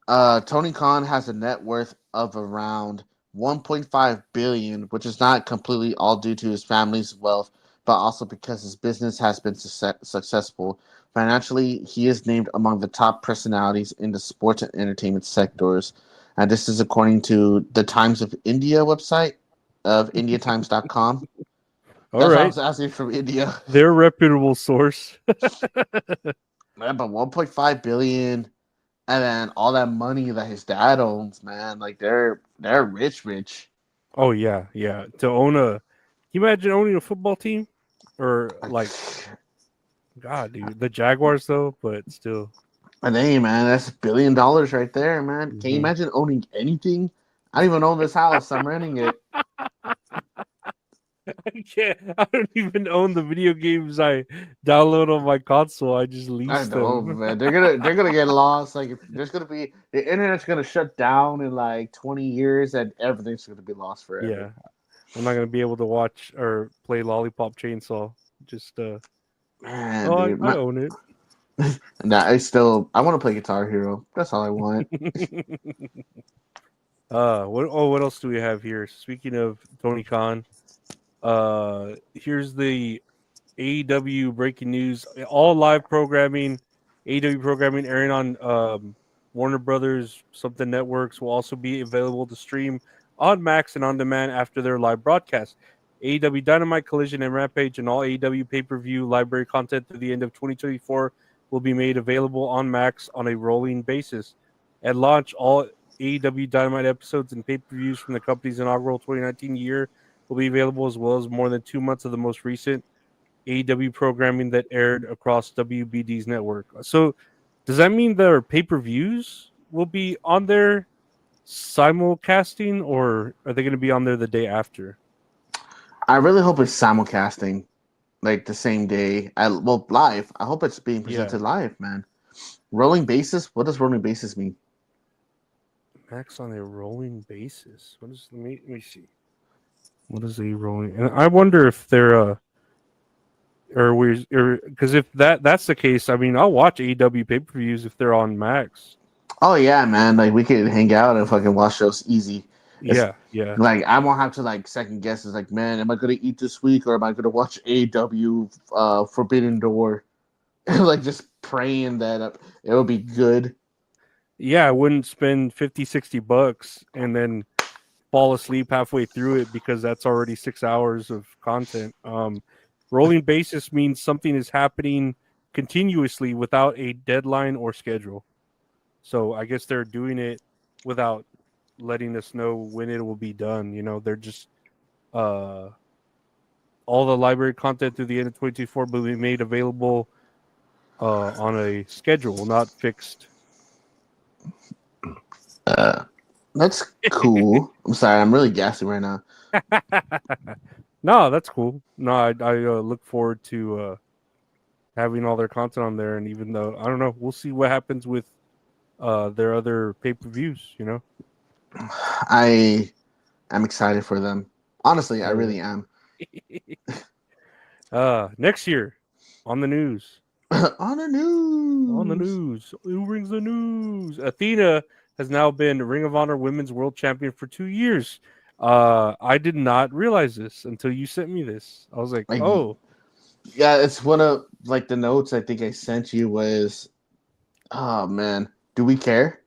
Tony Khan has a net worth of around 1.5 billion, which is not completely all due to his family's wealth, but also because his business has been successful. Financially, he is named among the top personalities in the sports and entertainment sectors. And this is according to the Times of India website of indiatimes.com. All That's why I right. was asking from India. They're a reputable source. Man, but 1.5 billion, and then all that money that his dad owns, man, like they're rich. Oh yeah, yeah. To own can you imagine owning a football team? Or like, God, dude, the Jaguars though, but still. And hey, man, that's $1 billion right there, man. Can you imagine owning anything? I don't even own this house. I'm renting it. I can't. I don't even own the video games I download on my console. I just I lease know, them. man. They're gonna get lost. Like there's gonna be the internet's gonna shut down in like 20 years, and everything's gonna be lost forever. Yeah, I'm not gonna be able to watch or play Lollipop Chainsaw. Just Man, oh, dude, I own it. nah, I want to play Guitar Hero. That's all I want. What else do we have here? Speaking of Tony Khan, here's the AEW breaking news. All live programming, AEW programming airing on Warner Brothers something networks will also be available to stream on Max and on demand after their live broadcast. AEW Dynamite, Collision, and Rampage and all AEW pay-per-view library content through the end of 2024 will be made available on Max on a rolling basis. At launch, all AEW Dynamite episodes and pay-per-views from the company's inaugural 2019 year will be available, as well as more than 2 months of the most recent AEW programming that aired across WBD's network. So, does that mean their pay-per-views will be on there simulcasting, or are they going to be on there the day after? I really hope it's simulcasting, like the same day. Live. I hope it's being presented live, man. Rolling basis. What does rolling basis mean? Max on a rolling basis. What is? Let me see. What is a rolling? And I wonder if they're because if that's the case, I mean, I'll watch AEW pay-per-views if they're on Max. Oh yeah, man. Like we could hang out and fucking watch those easy. Yeah, yeah. Like I won't have to like second guess. It's like, man, am I gonna eat this week or am I gonna watch AW Forbidden Door? Like just praying that it'll be good. Yeah, I wouldn't spend 50, $60 and then fall asleep halfway through it because that's already 6 hours of content. Rolling basis means something is happening continuously without a deadline or schedule. So I guess they're doing it without letting us know when it will be done. You know, they're just all the library content through the end of 2024 will be made available on a schedule, not fixed. That's cool. I'm sorry, I'm really gassing right now. No, that's cool. No, I look forward to having all their content on there. And even though I don't know, we'll see what happens with their other pay-per-views. You know, I am excited for them. Honestly, I really am. next year on the news. On the news. On the news. Who brings the news? Athena has now been Ring of Honor Women's World Champion for 2 years. I did not realize this until you sent me this. I was like, oh. Yeah, it's one of like the notes I think I sent you was, oh man, do we care?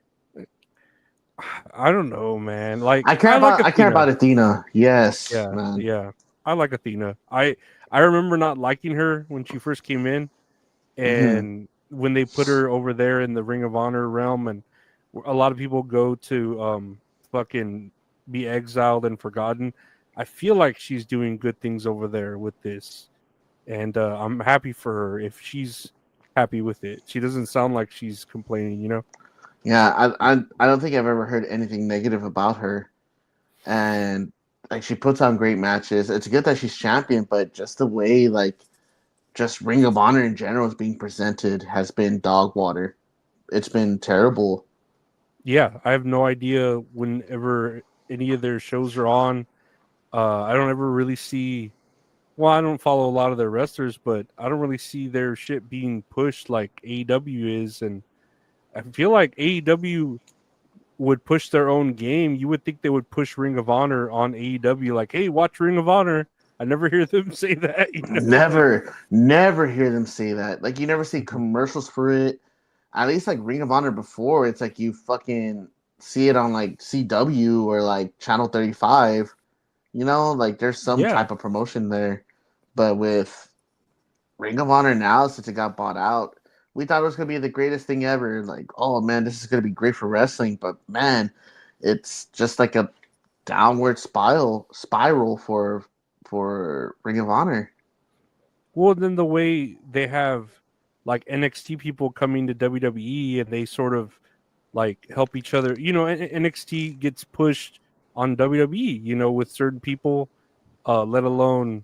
I don't know, man. Like I care about Athena. Yes, yeah, man. yeah. I like Athena. I remember not liking her when she first came in, and when they put her over there in the Ring of Honor realm, and a lot of people go to fucking be exiled and forgotten. I feel like she's doing good things over there with this, and I'm happy for her if she's happy with it. She doesn't sound like she's complaining, you know. Yeah, I don't think I've ever heard anything negative about her, and like she puts on great matches. It's good that she's champion, but just the way like just Ring of Honor in general is being presented has been dog water. It's been terrible. Yeah, I have no idea whenever any of their shows are on. I don't ever really see. Well, I don't follow a lot of their wrestlers, but I don't really see their shit being pushed like AEW is, and I feel like AEW would push their own game. You would think they would push Ring of Honor on AEW, like, "Hey, watch Ring of Honor." I never hear them say that. You know? Never hear them say that. Like you never see commercials for it. At least like Ring of Honor before, it's like you fucking see it on like CW or like Channel 35. You know, like there's some type of promotion there. But with Ring of Honor now, since it got bought out, we thought it was gonna be the greatest thing ever. Like, oh man, this is gonna be great for wrestling. But man, it's just like a downward spiral for Ring of Honor. Well, then the way they have like NXT people coming to WWE and they sort of like help each other. You know, NXT gets pushed on WWE, you know, with certain people, let alone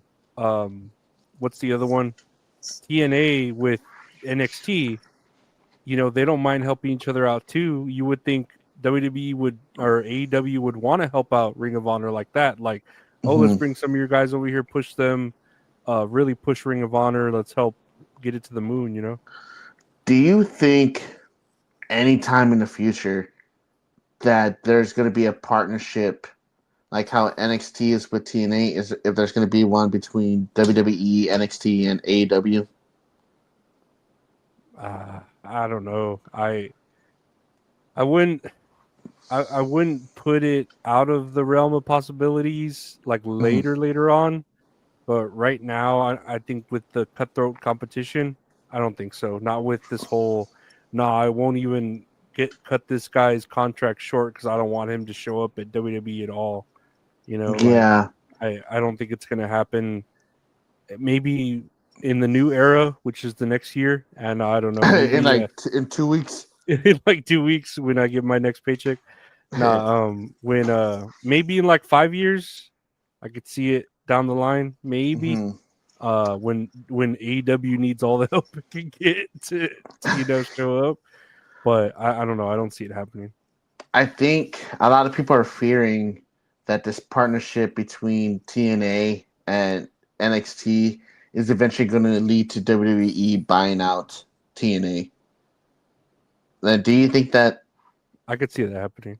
what's the other one? TNA with NXT. You know, they don't mind helping each other out too. You would think WWE would or AEW would want to help out Ring of Honor like that. Like, oh, let's bring some of your guys over here, push them, really push Ring of Honor. Let's help get it to the moon, you know? Do you think anytime in the future that there's going to be a partnership like how NXT is with TNA, is if there's going to be one between WWE, NXT, and AEW? I don't know. I wouldn't put it out of the realm of possibilities like later on. But right now, I think with the cutthroat competition, I don't think so. Not with this whole, I won't even cut this guy's contract short because I don't want him to show up at WWE at all. You know, yeah. Like, I don't think it's going to happen. Maybe in the new era, which is the next year, and I don't know. Maybe, in 2 weeks. In like 2 weeks when I get my next paycheck. When maybe in like 5 years, I could see it down the line. Maybe when AEW needs all the help it can get to show up. But I don't know. I don't see it happening. I think a lot of people are fearing that this partnership between TNA and NXT is eventually going to lead to WWE buying out TNA. Do you think that? I could see that happening.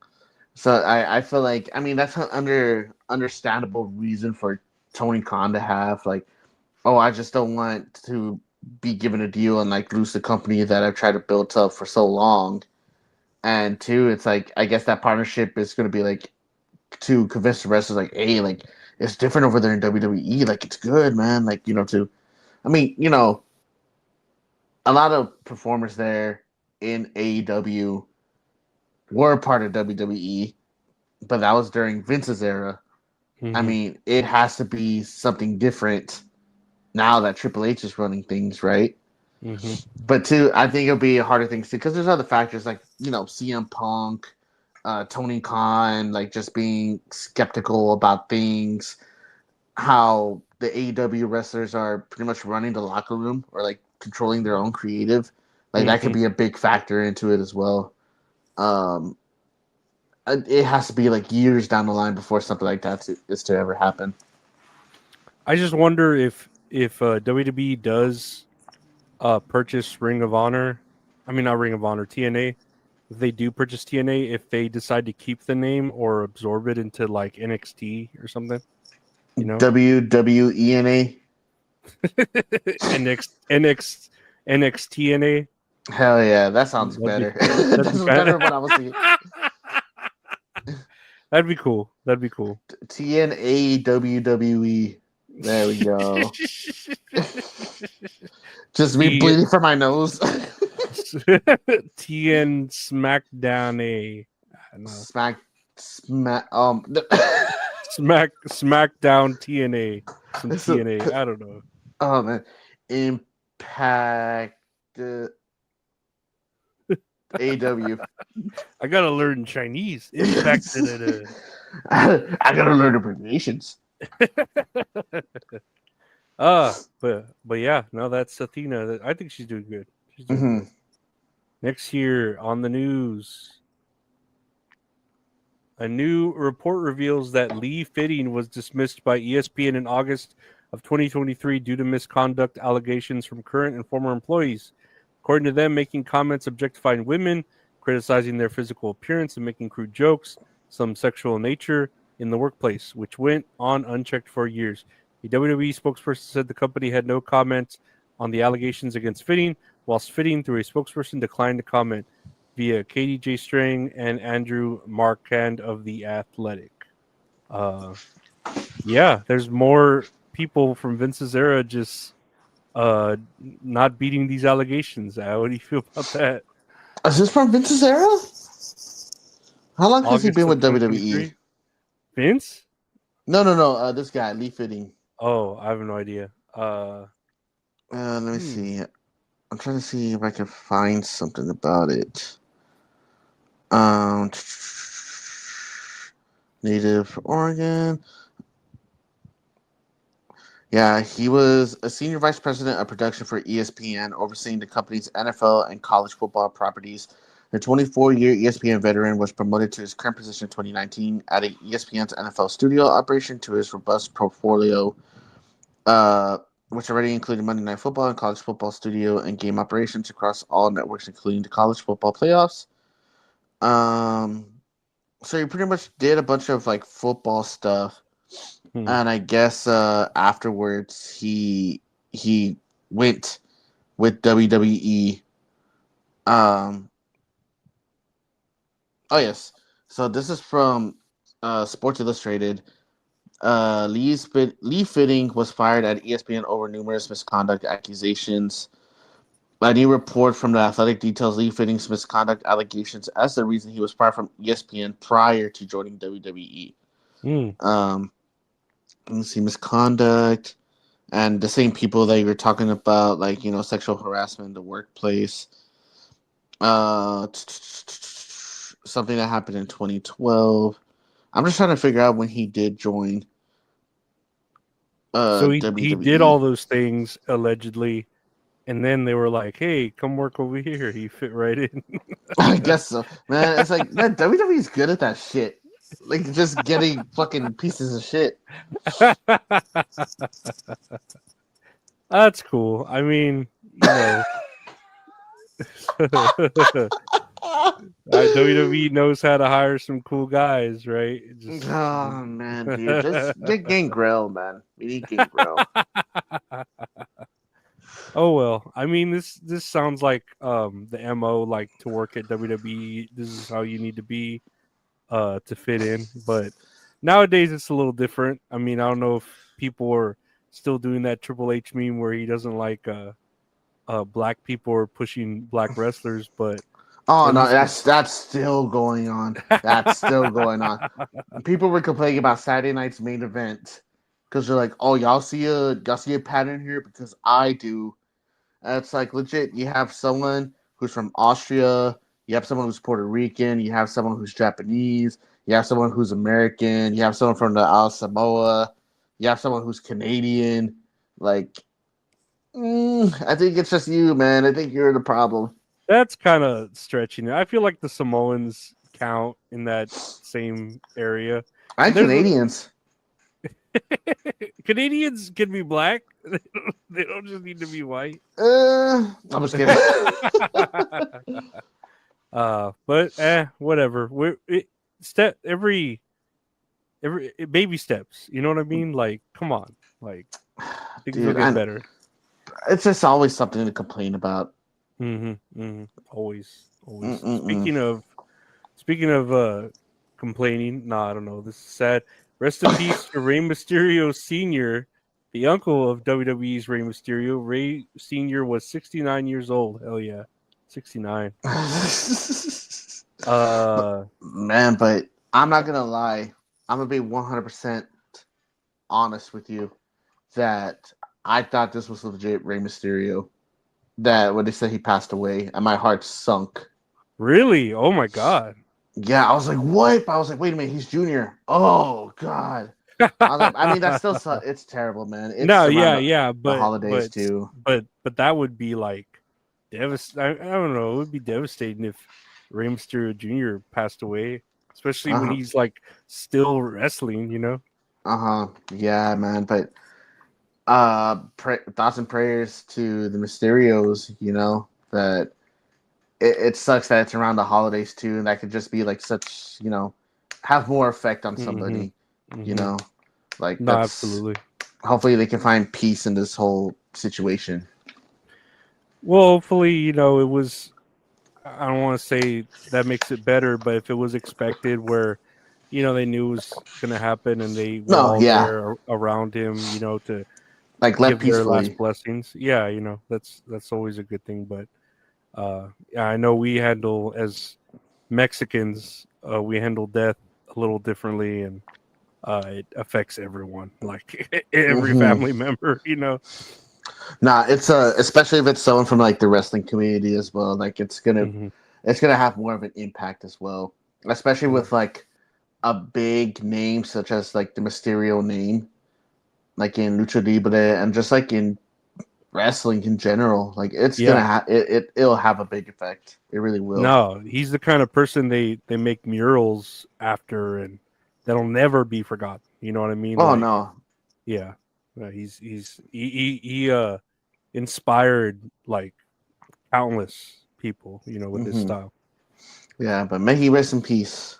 So I feel like, I mean, that's an understandable reason for Tony Khan to have like, oh, I just don't want to be given a deal and like lose the company that I've tried to build up for so long. And two, it's like I guess that partnership is going to be like to convince the wrestlers like, hey, like it's different over there in WWE. Like it's good, man. Like to, I mean, a lot of performers there in AEW were part of WWE, but that was during Vince's era. I Mhm. mean, it has to be something different now that Triple H is running things, right? Mhm. But two, I think it'll be a harder thing to because there's other factors like CM Punk, Tony Khan, like just being skeptical about things, how the AEW wrestlers are pretty much running the locker room or like controlling their own creative. Like that could Mhm. be a big factor into it as well. Um, it has to be like years down the line before something like that is to ever happen. I just wonder if WWE does purchase Ring of Honor. I mean, not Ring of Honor, TNA. If they do purchase TNA, if they decide to keep the name or absorb it into like NXT or something, WWENA. NXTNA. Hell yeah, that sounds That'd be better. that'd be That's better kind than what I was thinking. that'd be cool. That'd be cool. TNA WWE. There we go. Just me T- bleeding from my nose. TN SmackDown A. No. Smack. SmackDown TNA. Some So- TNA. I don't know. oh man, Impact. AW. I gotta learn Chinese. Impact. I gotta learn abbreviations. But yeah, no, that's Athena. I think she's doing good. She's doing Mhm. good. Next year on the news, a new report reveals that Lee Fitting was dismissed by ESPN in August of 2023 due to misconduct allegations from current and former employees. According to them, making comments objectifying women, criticizing their physical appearance, and making crude jokes, some sexual in nature, in the workplace, which went on unchecked for years. A WWE spokesperson said the company had no comments on the allegations against Fitting, whilst Fitting, through a spokesperson, declined to comment via Katie J. Strang and Andrew Marquand of The Athletic. Yeah, there's more people from Vince's era just not beating these allegations. What do you feel about that? Is this from Vince's era? How long has he August been of with 2023? WWE? Vince? No. This guy, Lee Fitting. Oh, I have no idea. Let me see. I'm trying to see if I can find something about it. Native Oregon. Yeah, he was a senior vice president of production for ESPN, overseeing the company's NFL and college football properties. The 24-year ESPN veteran was promoted to his current position in 2019, adding ESPN's NFL studio operation to his robust portfolio, which already included Monday Night Football and college football studio and game operations across all networks, including the college football playoffs. So he pretty much did a bunch of like football stuff. And I guess afterwards he went with WWE. Oh yes. So this is from Sports Illustrated. Lee Fitting was fired at ESPN over numerous misconduct accusations. A new report from the Athletic details Lee Fitting's misconduct allegations as the reason he was fired from ESPN prior to joining WWE. Let's see, misconduct, and the same people that you were talking about, like sexual harassment in the workplace. Something that happened in 2012. I'm just trying to figure out when he did join. So he WWE. did all those things allegedly, and then they were like, "Hey, come work over here." He fit right in. I guess so, man. It's like man, WWE's good at that shit. Like just getting fucking pieces of shit. That's cool. I mean, WWE knows how to hire some cool guys, right? Oh man, dude, just get Gangrel, man. We need Gangrel. Oh well, I mean this sounds like the MO, like to work at WWE. This is how you need to be to fit in. But nowadays it's a little different. I mean, I don't know if people are still doing that Triple H meme where he doesn't like black people or pushing black wrestlers, but Oh at no, least that's still going on. That's still going on. People were complaining about Saturday night's main event because they're like, "Oh, y'all see a pattern here because I do." And it's like legit. You have someone who's from Austria. You have someone who's Puerto Rican. You have someone who's Japanese. You have someone who's American. You have someone from the Samoa. You have someone who's Canadian. Like, I think it's just you, man. I think you're the problem. that's kind of stretching it. I feel like the Samoans count in that same area. I'm There's Canadians. Canadians can be black. They don't just need to be white. I'm just kidding. But whatever. Every baby steps. You know what I mean? Like, come on. Like, things will Dude, get better. it's just always something to complain about. Always. Mm-mm-mm. Speaking of complaining. Nah, I don't know. This is sad. Rest in peace to Rey Mysterio Sr., the uncle of WWE's Rey Mysterio. Rey Sr. was 69 years old. Hell yeah. 69. Man, but I'm not gonna lie. I'm gonna be 100% honest with you that I thought this was legit Rey Mysterio. That when they said he passed away, and my heart sunk. Really? Oh my god. Yeah, I was like, what? I was like, wait a minute, he's Junior. Oh god. I mean, that's still it's terrible, man. It's No, around yeah, the holidays too. but that would be like I don't know. It would be devastating if Rey Mysterio Jr. passed away, especially when he's like still wrestling. You know. Yeah, man. But thoughts and prayers to the Mysterios. You know that it sucks that it's around the holidays too, and that could just be like such, have more effect on somebody. You know, like No, that's absolutely. Hopefully they can find peace in this whole situation. Well, hopefully, it was. I don't want to say that makes it better, but if it was expected, where they knew it was going to happen, and they were all there around him, to like give their peacefully. last blessings. Yeah, that's always a good thing. But yeah, I know we handle as Mexicans, we handle death a little differently, and it affects everyone, like every family member. Nah, it's especially if it's someone from like the wrestling community as well. Like it's gonna have more of an impact as well, especially with like a big name such as like the Mysterio name, like in Lucha Libre and just like in wrestling in general. Like it's gonna have it'll have a big effect. It really will. No, he's the kind of person they make murals after, and that'll never be forgotten. You know what I mean? Oh no. Yeah. He inspired like countless people, with his style. Yeah, but may he rest in peace.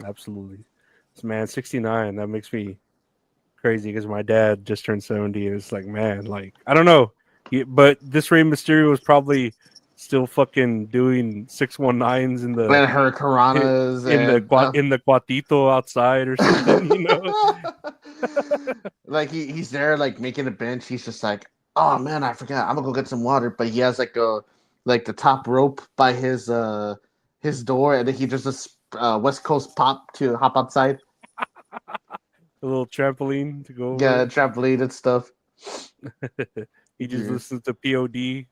Absolutely. This man, 69. That makes me crazy because my dad just turned 70. It's like, man, like I don't know, but this Rey Mysterio was probably still fucking doing 619s in the Hurricanranas in the Cuatito outside or something, Like he's there like making a bench. He's just like, oh man, I forgot. I'm gonna go get some water. But he has like the top rope by his door, and then he just West Coast pop to hop outside. A little trampoline to go over. Yeah, trampoline and stuff. He just listens to POD.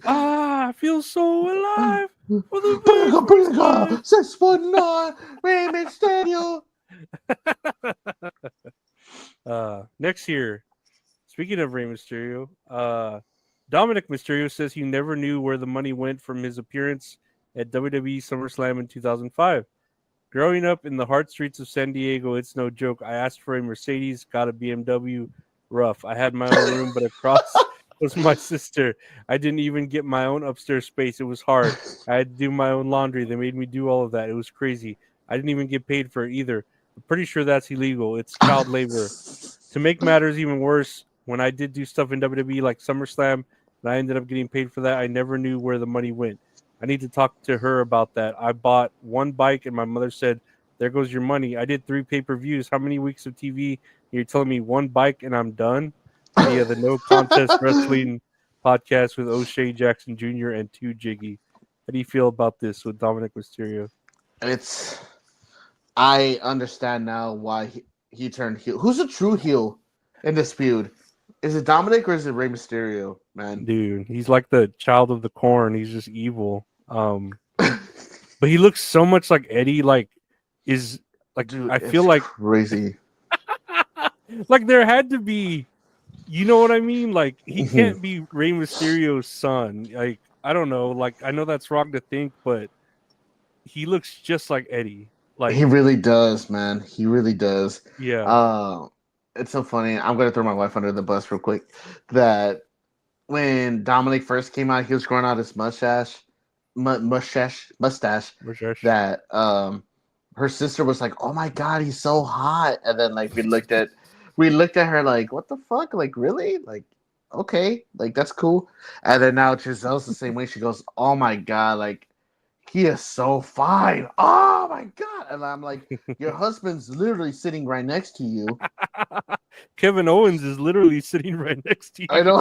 I feel so alive. For the 619 Rey Mysterio. Next year, speaking of Rey Mysterio, Dominik Mysterio says he never knew where the money went from his appearance at WWE SummerSlam in 2005. Growing up in the heart streets of San Diego, it's no joke. I asked for a Mercedes, got a BMW. Rough. I had my own room, but across was my sister. I didn't even get my own upstairs space. It was hard. I had to do my own laundry. They made me do all of that. It was crazy. I didn't even get paid for it either. I'm pretty sure that's illegal. It's child labor. To make matters even worse, when I did do stuff in WWE like SummerSlam, and I ended up getting paid for that, I never knew where the money went. I need to talk to her about that. I bought one bike, and my mother said, "There goes your money." I did 3 pay-per-views. How many weeks of TV? You're telling me one bike and I'm done? Via the No Contest Wrestling podcast with O'Shea Jackson Jr. and 2 Jiggy. How do you feel about this with Dominik Mysterio? I understand now why he turned heel. Who's a true heel in this feud? Is it Dominik or is it Rey Mysterio, man? Dude, he's like the child of the corn. He's just evil. But he looks so much like Eddie. Dude, I feel like crazy. like there had to be, you know what I mean? Like he can't be Rey Mysterio's son. Like I don't know. Like I know that's wrong to think, but he looks just like Eddie. Like He really does, man. He really does. yeah. It's so funny. I'm gonna throw my wife under the bus real quick. That when Dominik first came out, he was growing out his mustache. That her sister was like, "Oh my god, he's so hot," and then like we looked at her like, "What the fuck? Like really? Like okay, like that's cool." And then now Giselle's the same way. She goes, "Oh my god, like he is so fine. Oh my god!" And I'm like, "Your husband's literally sitting right next to you." Kevin Owens is literally sitting right next to you. I know.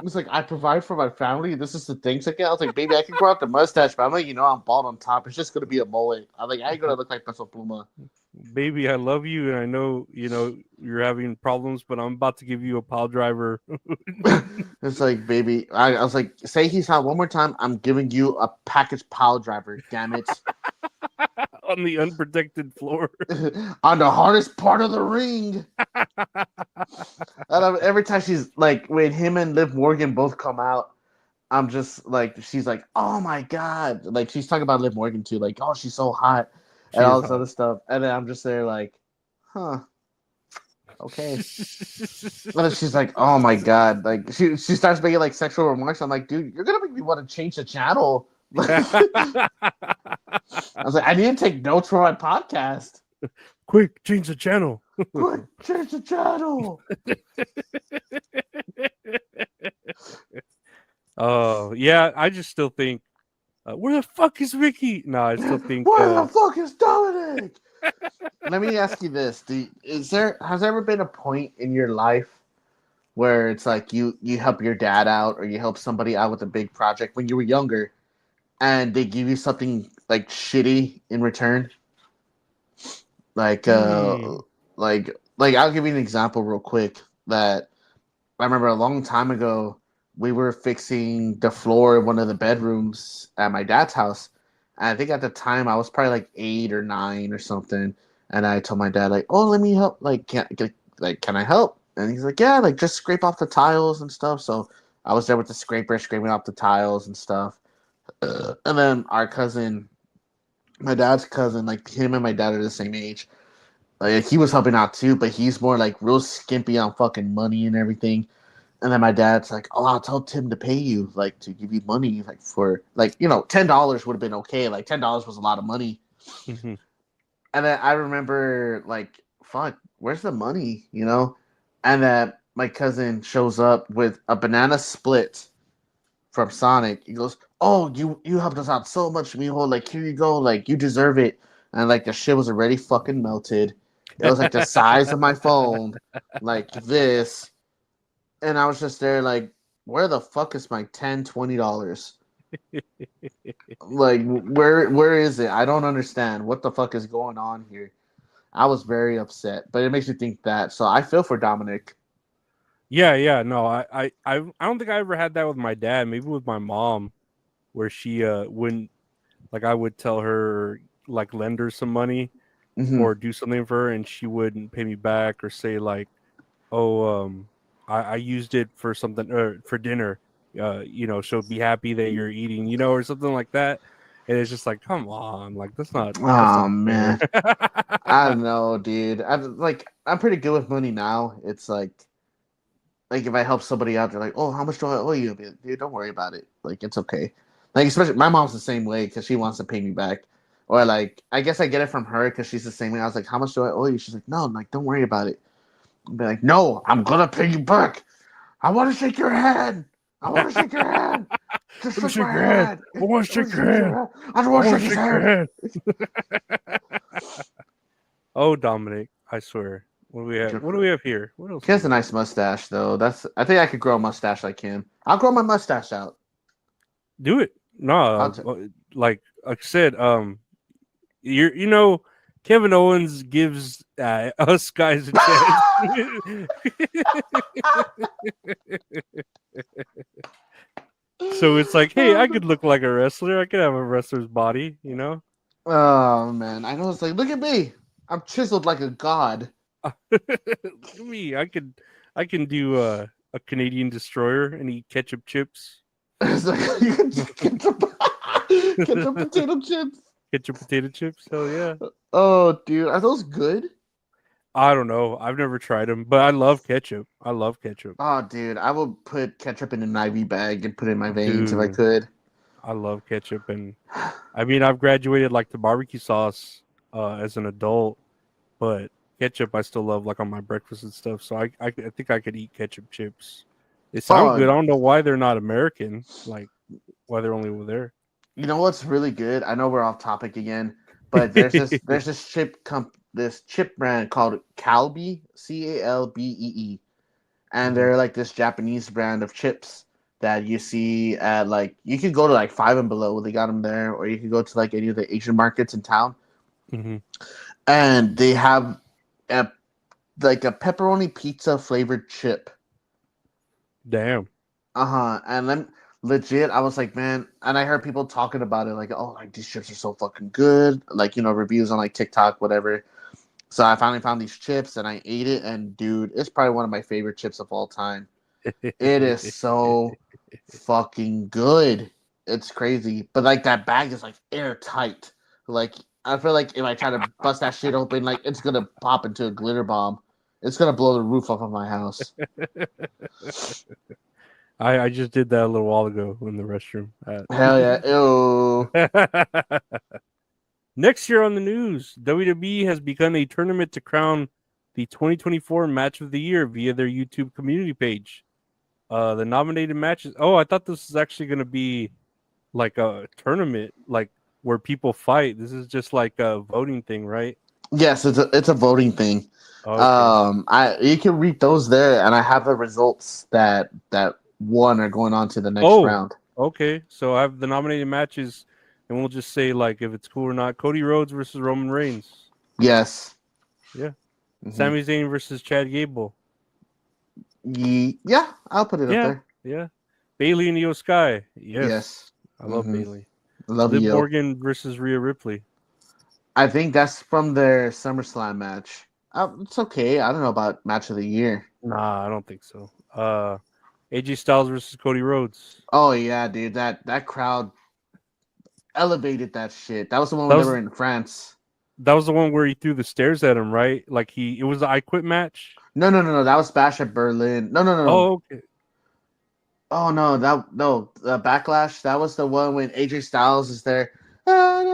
It's like I provide for my family. This is the things again. I was like, baby, I can grow out the mustache, but I'm like, I'm bald on top. It's just gonna be a mullet. I'm like, I ain't gonna look like Peso Pluma. Baby, I love you, and I know you're having problems, but I'm about to give you a pile driver. It's like, baby, I was like, say he's hot one more time. I'm giving you a package pile driver. Damn it. On the unprotected floor. On the hardest part of the ring. Every time she's like, when him and Liv Morgan both come out, I'm just like, she's like, oh my god, like she's talking about Liv Morgan too, like, oh, she's so hot, and all this other stuff, and then I'm just there like, huh, okay. And then she's like, oh my god, like she starts making like sexual remarks. I'm like, dude, you're gonna make me want to change the channel. I was like, I need to take notes for my podcast. Quick, change the channel. Quick, change the channel. Oh, yeah, I just still think, where the fuck is Ricky? No, I still think... Where the fuck is Dominik? Let me ask you this. Has there ever been a point in your life where it's like you help your dad out or you help somebody out with a big project when you were younger and they give you something like shitty in return? Like I'll give you an example real quick that I remember a long time ago. We were fixing the floor in one of the bedrooms at my dad's house. And I think at the time I was probably like 8 or 9 or something. And I told my dad like, "Oh, let me help. Like, can I help?" And he's like, "Yeah, like just scrape off the tiles and stuff." So I was there with the scraper, scraping off the tiles and stuff. And then our cousin, my dad's cousin, like him and my dad are the same age. Like he was helping out too, but he's more like real skimpy on fucking money and everything. And then my dad's like, "Oh, I'll tell Tim to pay you, like to give you money, like for like $10 would have been okay. Like $10 was a lot of money." Mm-hmm. And then I remember like, fuck, where's the money? And then my cousin shows up with a banana split from Sonic. He goes, "Oh, you helped us out so much, mijo. Like here you go. Like you deserve it." And like the shit was already fucking melted. It was like the size of my phone, like this. And I was just there like, where the fuck is my $10-$20? Like, where is it? I don't understand. What the fuck is going on here? I was very upset, but it makes me think that. So I feel for Dominik. Yeah. No, I don't think I ever had that with my dad. Maybe with my mom, where she wouldn't, like I would tell her like lend her some money or do something for her, and she wouldn't pay me back or say like, "Oh, I used it for something or for dinner." She'll be happy that you're eating, or something like that. And it's just like, come on, like that's not Oh fair. man, I don't know, dude. I'm pretty good with money now. It's like if I help somebody out, they're like, "Oh, how much do I owe you?" I'll be like, dude, don't worry about it. Like it's okay. Like especially my mom's the same way because she wants to pay me back. Or like I guess I get it from her because she's the same way. I was like, "How much do I owe you?" She's like, "No, like don't worry about it." I'll be like, "No, I'm gonna pay you back. I want to shake your hand. I want to shake your hand. Just Let me shake shake my your hand. hand. I want to shake your hand. I don't I want to want shake to his shake your hand." hand. Oh, Dominic, I swear. What do we have? What do we have here? What else? He has we a got? nice mustache though. I think I could grow a mustache like him. I'll grow my mustache out. Do it. I'll No, t- like I said, you know, Kevin Owens gives us guys a chance. So it's like, hey, I could look like a wrestler. I could have a wrestler's body, you know. Oh man, I know. It's like, look at me. I'm chiseled like a god. Look at me. I can do a Canadian destroyer and eat ketchup chips. It's like you can just get some potato chips. Ketchup potato chips. Hell yeah. Oh, dude, are those good? I don't know. I've never tried them, but I love ketchup. I love ketchup. Oh, dude, I would put ketchup in an IV bag and put it in my veins if I Dude, could. I love ketchup, and I mean I've graduated like the barbecue sauce as an adult, but ketchup I still love like on my breakfast and stuff. So I think I could eat ketchup chips. They sound good. I Oh, don't know why they're not American. Like why they're only over there. you know what's really good? I know we're off topic again, but there's this chip brand called Calbee, Calbee, and they're like this Japanese brand of chips that you see at like you can go to like Five and Below, they got them there, or you can go to like any of the Asian markets in town, Mm-hmm. and they have a like a pepperoni pizza flavored chip. Damn. And then legit, I was like, man, and I heard people talking about it, like, oh, like these chips are so fucking good, like reviews on like TikTok, whatever. So I finally found these chips and I ate it, and dude, it's probably one of my favorite chips of all time. It is so fucking good. It's crazy, but like that bag is like airtight. Like I feel like if I try to bust that shit open, like it's gonna pop into a glitter bomb. It's gonna blow the roof off of my house. I just did that a little while ago in the restroom. Hell yeah! Ew. Next year on the news, WWE has begun a tournament to crown the 2024 Match of the Year via their YouTube community page. The nominated matches. Oh, I thought this was actually going to be like a tournament, like where people fight. This is just like a voting thing, right? Yes, it's a voting thing. Okay. You can read those there, and I have the results that won are going on to the next round. Okay. So I have the nominated matches, and we'll just say like if it's cool or not. Cody Rhodes versus Roman Reigns. Yes. Yeah. Mhm. Sami Zayn versus Chad Gable. Yeah, I'll put it up there. Yeah. Bailey and Io Sky. Yes. I love Mhm. Bailey. Love Liv you. Morgan versus Rhea Ripley. I think that's from their SummerSlam match. It's okay. I don't know about match of the year. Nah, I don't think so. AJ Styles versus Cody Rhodes. Oh yeah, dude. That crowd elevated that shit. That was the one That when they was were in France. that was the one where he threw the stairs at him, right? Like it was the I Quit match. No. That was Bash at Berlin. No. Oh, okay. Oh no, the Backlash. That was the one when AJ Styles is there. But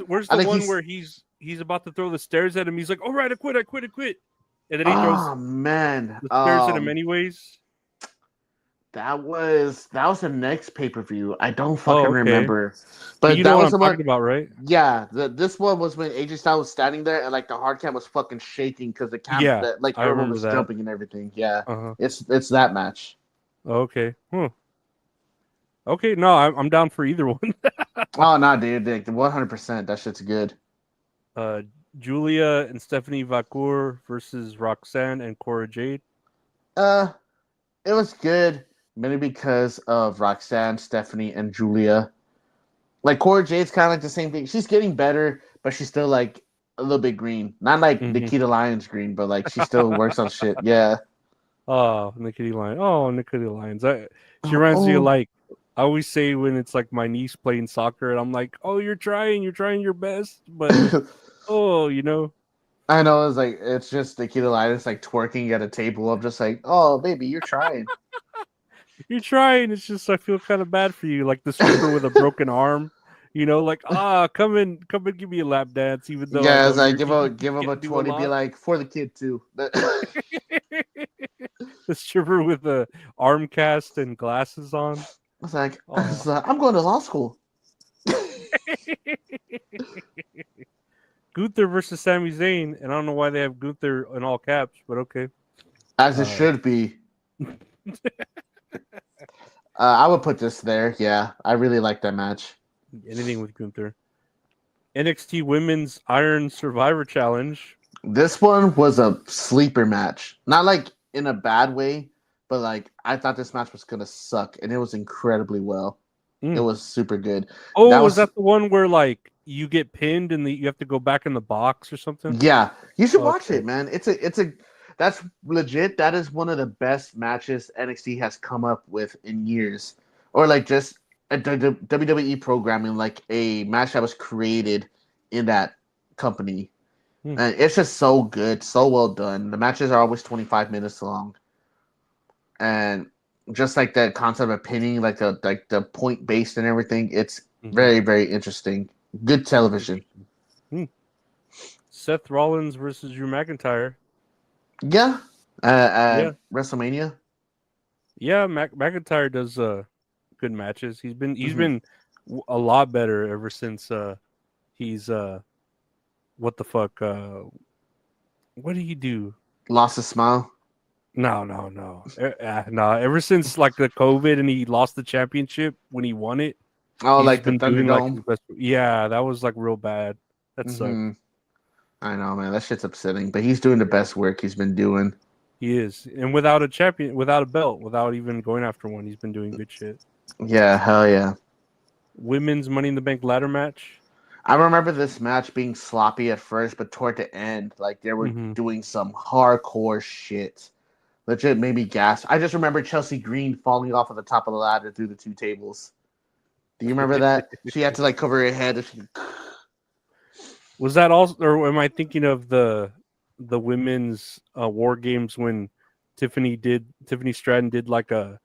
where's I the think one where he's about to throw the stairs at him? He's like, "All right, I quit," and then he throws oh man, the stairs at him anyways. that was the next pay-per-view. I don't Oh, fucking okay. remember, But but you that know what was I'm the one. talking about, right? Yeah, this one was when AJ Styles was standing there and like the hard cam was fucking shaking because the camera, Yeah, like I everyone remember was that. jumping and everything. Yeah, Uh-huh. it's that match. Okay. Okay, no, I'm down for either one. Oh no, dude, 100%. That shit's good. Julia and Stephanie Vacour versus Roxanne and Cora Jade. It was good, mainly because of Roxanne, Stephanie, and Julia. Like Cora Jade's kind of like the same thing. She's getting better, but she's still like a little bit green. Not like Nikita Lyons green, but like she still works on shit. Yeah. Oh, Nikita Lyons. She reminds me of like I always say when it's like my niece playing soccer, and I'm like, "Oh, you're trying your best," but oh, I know it's just the kid Elias like twerking at a table. I'm just like, oh baby, you're trying. you're trying. It's just I feel kind of bad for you, like the stripper with a broken arm. Like come and give me a lap dance, even though I Yeah, know it's like you give him a can't do a 20, be lot. like for the kid too. The stripper with the arm cast and glasses on. It's like, Oh. I'm going to law school. Gunther versus Sami Zayn, and I don't know why they have Gunther in all caps, but okay. As it should be. I would put this there. Yeah, I really like that match. Anything with Gunther. NXT Women's Iron Survivor Challenge. This one was a sleeper match. Not like in a bad way, but like I thought this match was gonna suck, and it was incredibly well. It was super good. Oh, was that the one where like you get pinned and you have to go back in the box or something? Yeah, you should watch it, man. It's a that's legit. That is one of the best matches NXT has come up with in years, or like just a WWE programming, like a match that was created in that company. And it's just so good, so well done. The matches are always 25 minutes long, and just like that concept of pinning, like the point based and everything, it's very, very interesting. Good television. Seth Rollins versus Drew McIntyre. Yeah, at WrestleMania. Yeah, McIntyre does good matches. He's been a lot better ever since he's what the fuck? What did he do? Lost a smile. No. No. Ever since like the COVID and he lost the championship when he won it. Oh, he's like been the doing like his Thunderdome. best. Yeah, that was like real bad. That sucked. I know, man. That shit's upsetting. But he's doing the best work he's been doing. He is, and without a champion, without a belt, without even going after one, he's been doing good shit. Yeah, hell yeah. Women's Money in the Bank ladder match. I remember this match being sloppy at first, but toward the end, like they were doing some hardcore shit. Legit made me gasp. I just remember Chelsea Green falling off of the top of the ladder through the two tables. Do you remember that? She had to like cover her head. Was that also, or am I thinking of the women's war games when Tiffany Stratton did like a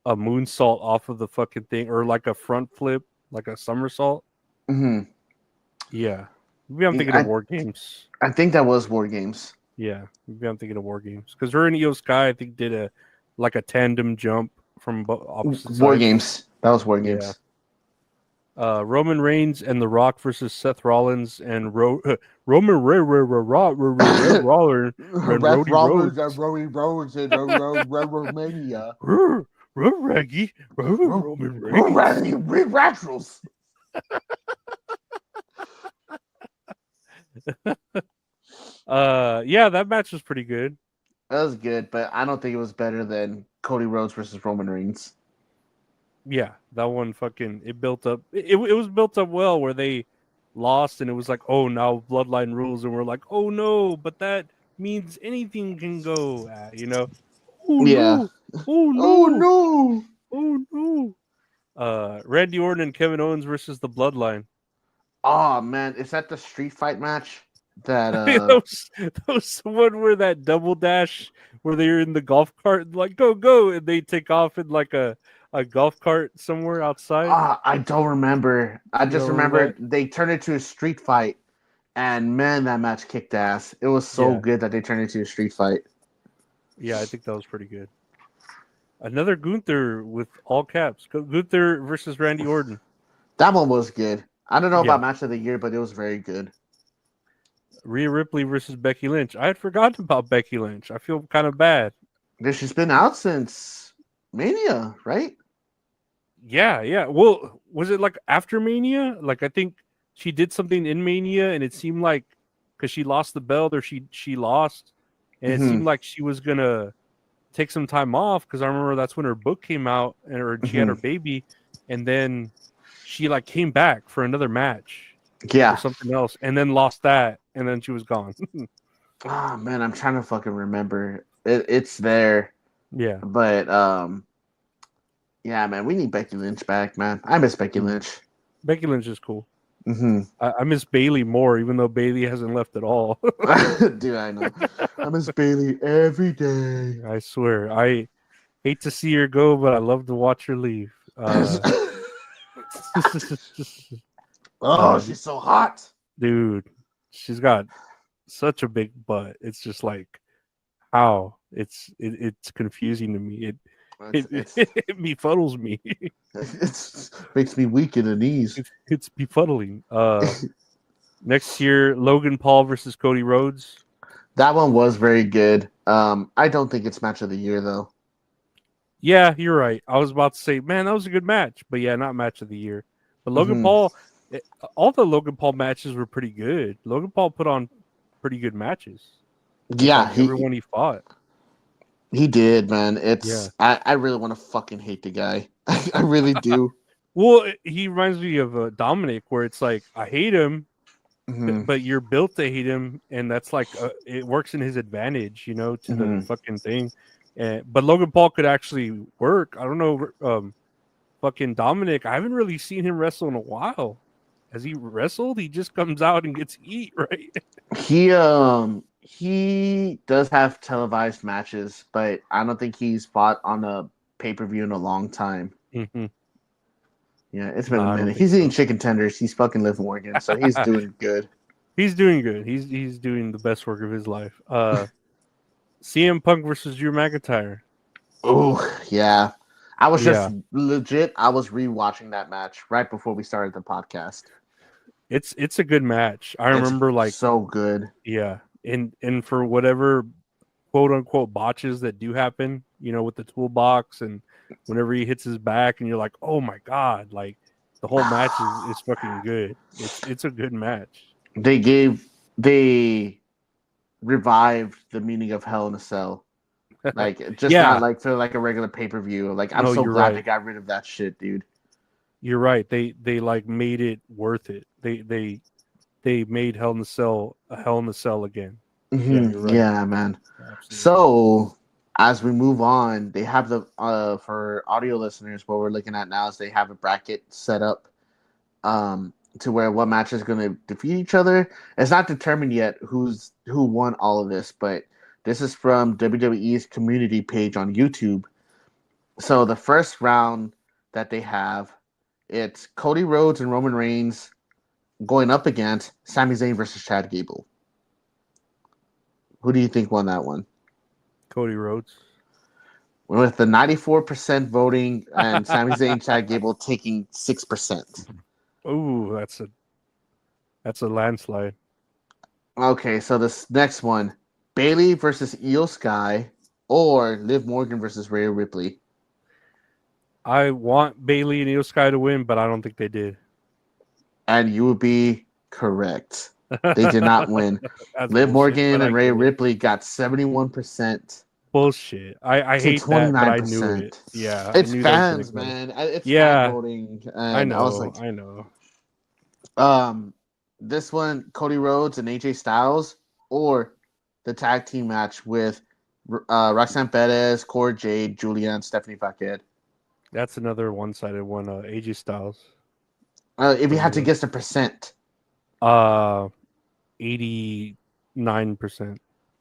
moonsault off of the fucking thing, or like a front flip, like a somersault? Yeah, maybe I'm thinking of war games. I think that was war games. Yeah, maybe I'm thinking of war games because her and Io Sky, I think, did a tandem jump from opposite sides. War games. That was war games. Yeah. Roman Reigns and The Rock versus Seth Rollins and Roman Rollins and Rody Rhodes and Romania. Roman Reigns. Yeah, that match was pretty good. That was good, but I don't think it was better than Cody Rhodes versus Roman Reigns. Yeah, that one fucking it built up. It was built up well where they lost and it was like, oh, now bloodline rules, and we're like, oh no, but that means anything can go. Oh yeah. No. Oh no. Oh no. Oh no. Randy Orton and Kevin Owens versus the Bloodline. Oh man, is that the street fight match? That that was the one where that double dash where they're in the golf cart, like go, and they take off in like a golf cart somewhere outside. I don't remember. I just remember they turned it to a street fight, and man, that match kicked ass. It was so good that they turned it to a street fight. Yeah, I think that was pretty good. Another Gunther with all caps. Gunther versus Randy Orton. That one was good. I don't know about match of the year, but it was very good. Rhea Ripley versus Becky Lynch. I had forgotten about Becky Lynch. I feel kind of bad. She's been out since Mania, right? Yeah. Well, was it like after Mania? Like I think she did something in Mania, and it seemed like because she lost the belt or she lost, and it seemed like she was gonna take some time off because I remember that's when her book came out and she had her baby, and then she like came back for another match. Yeah. Or something else, and then lost that, and then she was gone. Oh man, I'm trying to fucking remember. It's there. Yeah. But Yeah, man, we need Becky Lynch back, man. I miss Becky Lynch. Becky Lynch is cool. Mm-hmm. I miss Bailey more, even though Bailey hasn't left at all. Dude, I know. I miss Bailey every day. I swear. I hate to see her go, but I love to watch her leave. Oh, she's so hot. Dude, she's got such a big butt. It's just like how it's confusing to me. It befuddles me. It makes me weak in the knees. It's befuddling. Next year, Logan Paul versus Cody Rhodes. That one was very good. I don't think it's match of the year though. Yeah, you're right. I was about to say, man, that was a good match, but yeah, not match of the year. But Logan Paul, all the Logan Paul matches were pretty good. Logan Paul put on pretty good matches. Yeah, everyone he fought. He did, man. I really want to fucking hate the guy. I really do. Well, he reminds me of Dominik, where it's like I hate him, but you're built to hate him, and that's like it works in his advantage, to the fucking thing. But Logan Paul could actually work. I don't know, fucking Dominik. I haven't really seen him wrestle in a while. Has he wrestled? He just comes out and gets heat, right? He does have televised matches, but I don't think he's fought on a pay-per-view in a long time. Mm-hmm. Yeah, it's been a minute. He's eating chicken tenders. He's fucking Liv Morgan, so he's doing good. He's doing good. He's doing the best work of his life. CM Punk versus Drew McIntyre. Oh, yeah. I was just legit. I was rewatching that match right before we started the podcast. It's a good match. I remember so good. Yeah. And for whatever quote unquote botches that do happen, with the toolbox and whenever he hits his back and you're like, oh my God, like the whole match is fucking good. It's a good match. They revived the meaning of Hell in a Cell. Like not like for like a regular pay-per-view. Like I'm so glad they got rid of that shit, dude. You're right. They like made it worth it. They made Hell in a Cell a Hell in a Cell again. Mm-hmm. Yeah, you're right. Yeah, man. Absolutely. So as we move on, they have the for audio listeners, what we're looking at now is they have a bracket set up to where what match is going to defeat each other. It's not determined yet who won all of this, but this is from WWE's community page on YouTube. So the first round that they have, it's Cody Rhodes and Roman Reigns going up against Sami Zayn versus Chad Gable. Who do you think won that one? Cody Rhodes. With the 94% voting and Sami Zayn, Chad Gable taking 6%. Ooh, that's a landslide. Okay, so this next one, Bayley versus Io Sky or Liv Morgan versus Rhea Ripley. I want Bayley and Io Sky to win, but I don't think they did. And you would be correct. They did not win. Liv Morgan and Rhea Ripley got 71%. Bullshit. I hate 29%. That, but I knew it. Yeah. It's fans, man. It's fan voting. I know. I know. This one, Cody Rhodes and AJ Styles, or the tag team match with Roxanne Perez, Cora Jade, Julia, and Stephanie Paquette. That's another one-sided one. AJ Styles. If you had to guess the percent. 89%.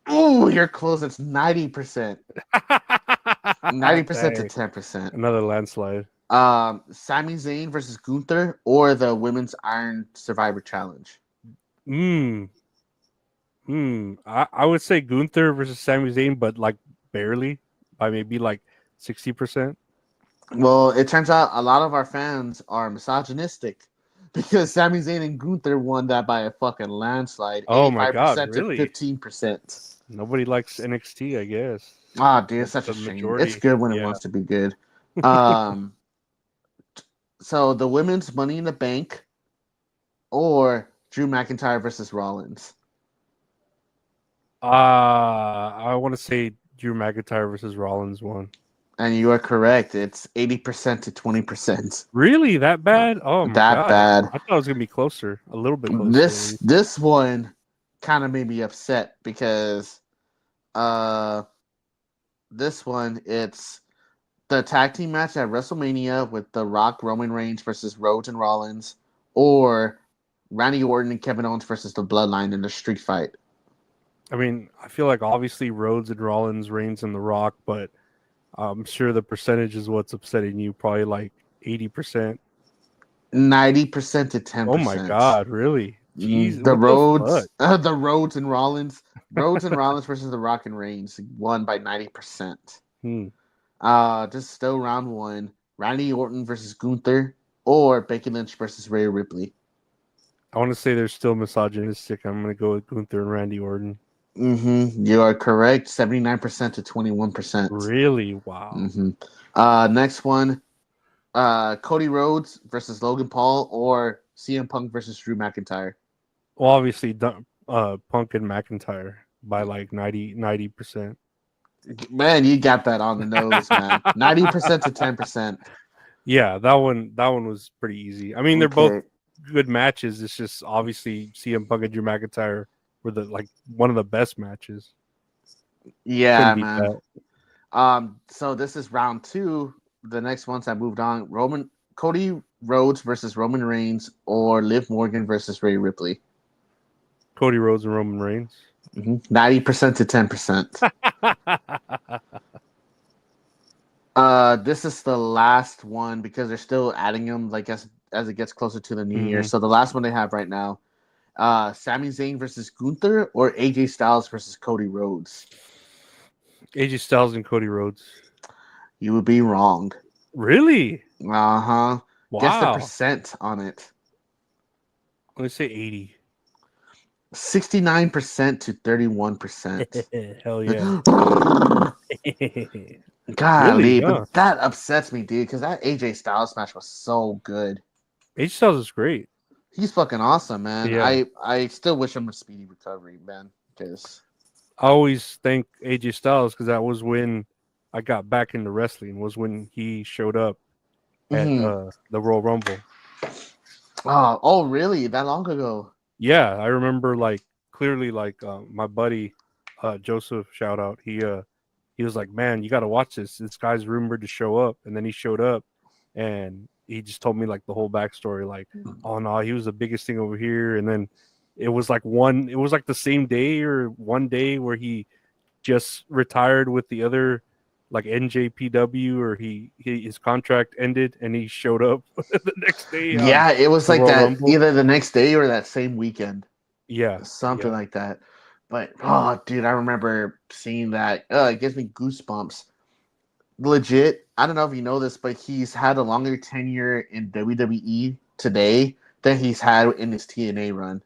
Oh, you're close. It's 90%. 90% to 10%. Another landslide. Sami Zayn versus Gunther or the Women's Iron Survivor Challenge. I would say Gunther versus Sami Zayn, but like barely, by maybe like 60%. Well, it turns out a lot of our fans are misogynistic because Sami Zayn and Gunther won that by a fucking landslide. Oh my God, really? 15%. Nobody likes NXT, I guess. Ah, dude, it's such a shame. It's good when it wants to be good. So the women's Money in the Bank or Drew McIntyre versus Rollins? I want to say Drew McIntyre versus Rollins won. And you are correct. It's 80% to 20%. Really? That bad? Oh my God. That bad. I thought it was going to be closer. A little bit closer. This one kind of made me upset because this one, it's the tag team match at WrestleMania with The Rock, Roman Reigns versus Rhodes and Rollins, or Randy Orton and Kevin Owens versus the Bloodline in the street fight. I mean, I feel like obviously Rhodes and Rollins, Reigns and The Rock, but I'm sure the percentage is what's upsetting you. Probably like 80%. 90% to 10%. Oh my God, really? Jeez, The what Rhodes, the fuck? the Rhodes and Rollins, Rhodes and Rollins versus The Rock and Reigns won by 90%. Just still round one. Randy Orton versus Gunther, or Becky Lynch versus Rhea Ripley. I want to say they're still misogynistic. I'm going to go with Gunther and Randy Orton. You are correct. 79% to 21%. Really? Wow. Next one. Cody Rhodes versus Logan Paul, or CM Punk versus Drew McIntyre. Well, obviously, Punk and McIntyre by like 90%. Man, you got that on the nose, man. 90% to 10%. Yeah, that one was pretty easy. I mean, they're both good matches. It's just obviously CM Punk and Drew McIntyre were one of the best matches. Yeah, man. So this is round two. The next ones I moved on. Cody Rhodes versus Roman Reigns, or Liv Morgan versus Rhea Ripley. Cody Rhodes and Roman Reigns. 90% to 10%. This is the last one because they're still adding them like as it gets closer to the new year. So the last one they have right now. Sami Zayn versus Gunther, or AJ Styles versus Cody Rhodes. AJ Styles and Cody Rhodes. You would be wrong. Really? Wow. Guess the percent on it. Let me say 80. 69% to 31%. Hell yeah. Golly, Really, but that upsets me, dude, because that AJ Styles match was so good. AJ Styles is great. He's fucking awesome, man. Yeah. I still wish him a speedy recovery, man. Because I always thank AJ Styles because that was when I got back into wrestling, was when he showed up at the Royal Rumble. Oh, really? That long ago? Yeah, I remember clearly my buddy Joseph, shout out. He was like, man, you got to watch this. This guy's rumored to show up, and then he showed up, and he just told me the whole backstory. Oh no, he was the biggest thing over here, and then it was the same day or one day where he just retired with the other NJPW, or his contract ended and he showed up the next day. Yeah, it was like that Rumble. either the next day or that same weekend. Yeah, something like that. But dude, I remember seeing that. It gives me goosebumps. Legit, I don't know if you know this, but he's had a longer tenure in WWE today than he's had in his TNA run.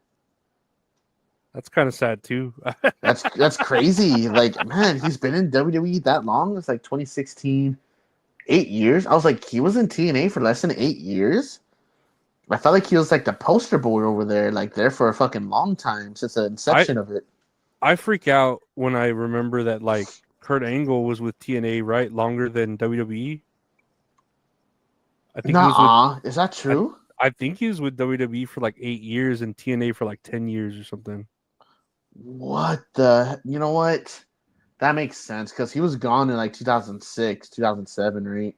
That's kind of sad too. That's crazy. Man, he's been in WWE that long. It's 2016, 8 years. I was like, he was in TNA for less than 8 years. I felt like he was the poster boy over there, there for a fucking long time since the inception of it. I freak out when I remember that Kurt Angle was with TNA right longer than WWE. I think is that true? I think he was with WWE for 8 years and TNA for 10 years or something. What the? You know what? That makes sense because he was gone in 2006, 2007, right?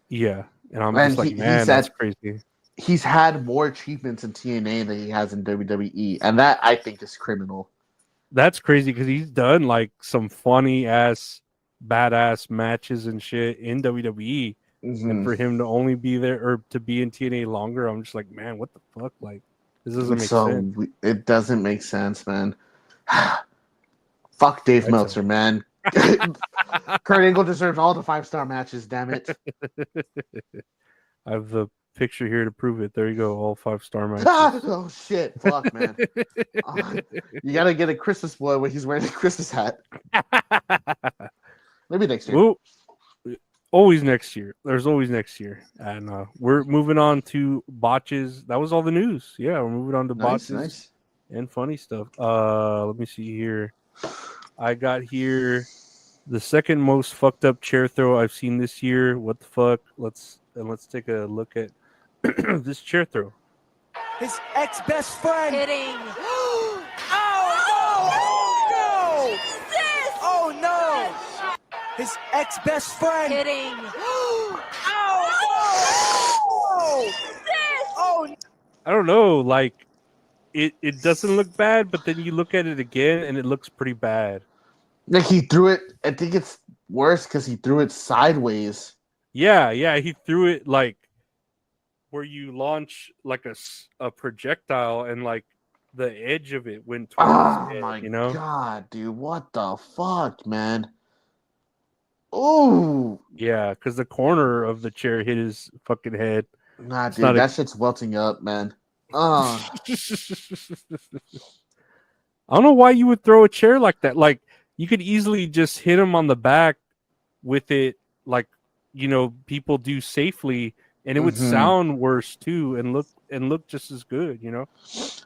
Yeah, and I'm just man, that's crazy. He's had more achievements in TNA than he has in WWE, and that I think is criminal. That's crazy because he's done some funny ass, badass matches and shit in WWE, and for him to only be there or to be in TNA longer, I'm just man, what the fuck? This doesn't make sense. It doesn't make sense, man. Fuck Dave Meltzer, man. Kurt Angle deserves all the 5-star matches, damn it. I have the picture here to prove it. There you go, all 5-star matches. Oh shit, fuck, man. You gotta get a Christmas boy when he's wearing a Christmas hat. Maybe next year. Well, always next year. There's always next year. And we're moving on to botches. That was all the news. Yeah, we're moving on to botches and funny stuff. Let me see here. I got here the second most fucked up chair throw I've seen this year. What the fuck? Let's take a look at this chair throw. His ex-best friend Hitting. Oh no! His ex-best friend Hitting. I don't know, like it doesn't look bad, but then you look at it again and it looks pretty bad. Like he threw it. I think it's worse because he threw it sideways. Yeah, he threw it like where you launch like a projectile and like the edge of it went towards Oh his head, my you know? god, dude! What the fuck, man? Oh, Yeah, because the corner of the chair hit his fucking head. nah, It's dude, not that shit's welting up, man. I don't know why you would throw a chair like that. Like you could easily just hit him on the back with it, like people do safely, and it would sound worse too, and look just as good.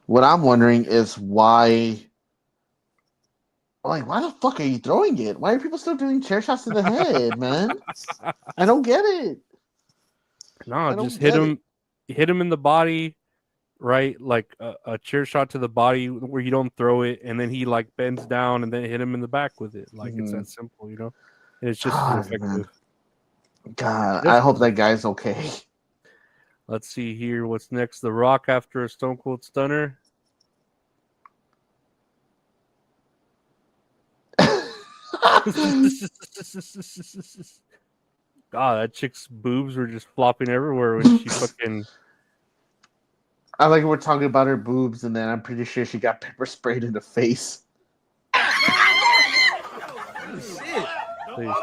What I'm wondering is why. Like, why the fuck are you throwing it? Why are people still doing chair shots to the head, man? I don't get it. No, just hit him in the body, right? Like a chair shot to the body where you don't throw it, and then he like bends down and then hit him in the back with it. Like it's that simple, And it's just as God, effective. man. God, Yes. I hope that guy's okay. Let's see here. What's next? The Rock after a Stone Cold Stunner. God, that chick's boobs were just flopping everywhere when she fucking. I like we're talking about her boobs, and then I'm pretty sure she got pepper sprayed in the face. Please.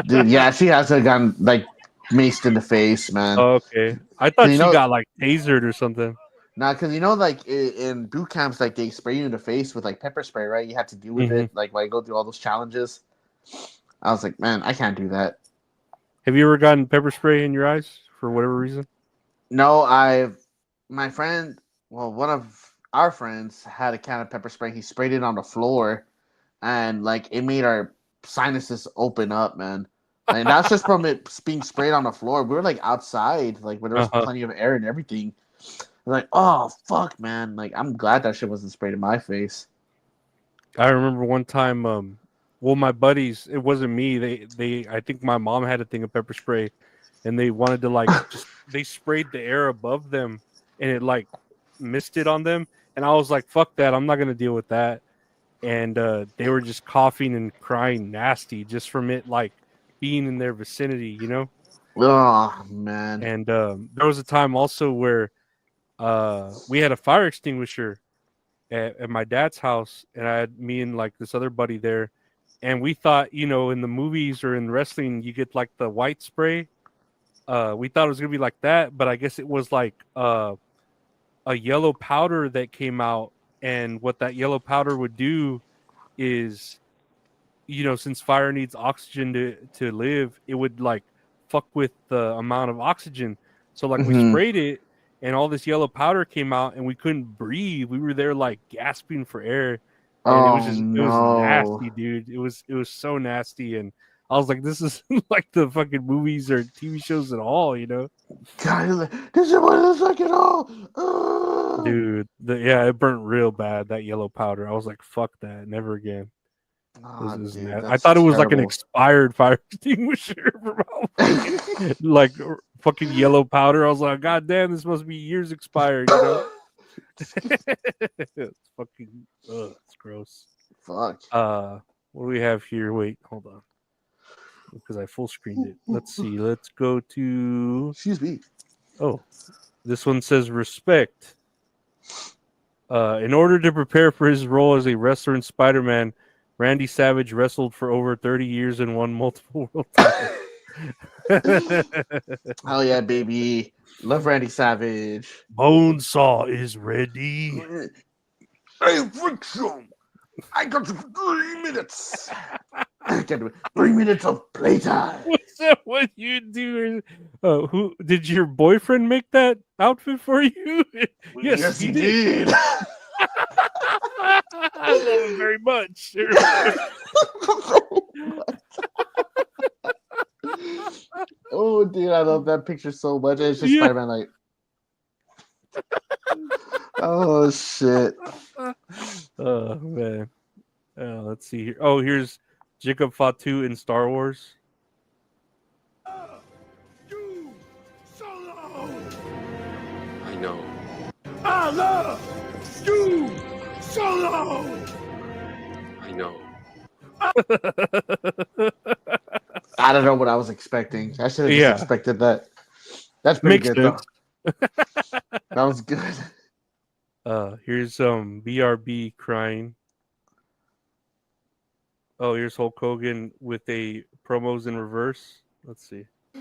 Dude, yeah, she has gotten like maced in the face, man. Oh, okay, I thought You she know- got like tasered or something. Nah, because like in boot camps, like they spray you in the face with like pepper spray, right? You have to deal with it, like while you go through all those challenges. I was like, man, I can't do that. Have you ever gotten pepper spray in your eyes for whatever reason? No, my friend, well, one of our friends had a can of pepper spray. He sprayed it on the floor, and like it made our sinuses open up, man. And that's just from it being sprayed on the floor. We were like outside, like where there was plenty of air and everything. Like, oh fuck, man! Like, I'm glad that shit wasn't sprayed in my face. I remember one time, well, my buddies, it wasn't me. I think my mom had a thing of pepper spray, and they wanted to like, they sprayed the air above them, and it like misted on them. And I was like, fuck that! I'm not gonna deal with that. And they were just coughing and crying nasty just from it like being in their vicinity, Oh man! And there was a time also where we had a fire extinguisher at my dad's house, and I had me and like this other buddy there, and we thought, in the movies or in wrestling, you get like the white spray. We thought it was gonna be like that, but I guess it was like a yellow powder that came out, and what that yellow powder would do is, since fire needs oxygen to live, it would like fuck with the amount of oxygen. So like we sprayed it, and all this yellow powder came out, and we couldn't breathe. We were there like gasping for air, and it was nasty, dude. It was so nasty, and I was like, this is like the fucking movies or TV shows at all, God, this is what it looks like at all. Dude. It burnt real bad, that yellow powder. I was like, fuck that, never again. Dude, I thought it was like an terrible. expired fire extinguisher from like fucking yellow powder. I was like, God damn, this must be years expired, It's fucking it's gross. Fuck. What do we have here? Wait, hold on. Because I full screened it. Let's see. Let's go to Excuse me. Oh, this one says respect. In order to prepare for his role as a wrestler in Spider-Man, Randy Savage wrestled for over 30 years and won multiple world titles. Hell yeah, baby. Love Randy Savage. Bonesaw is ready. Hey, Friction! I got you for 3 minutes! I got 3 minutes of playtime. What's that what you do? Who did your boyfriend make that outfit for you? Yes, he did. I love him very much. Oh, dude, I love that picture so much. It's just Spider-Man like, oh shit. Oh man. Let's see here. Oh, here's Jacob Fatu in Star Wars. You solo. I know. I love you solo. I know. I don't know what I was expecting. I should have just Yeah. expected that. That's pretty Makes good sense. though. That was good. Here's BRB crying. Oh, here's Hulk Hogan with a promos in reverse. Let's see. I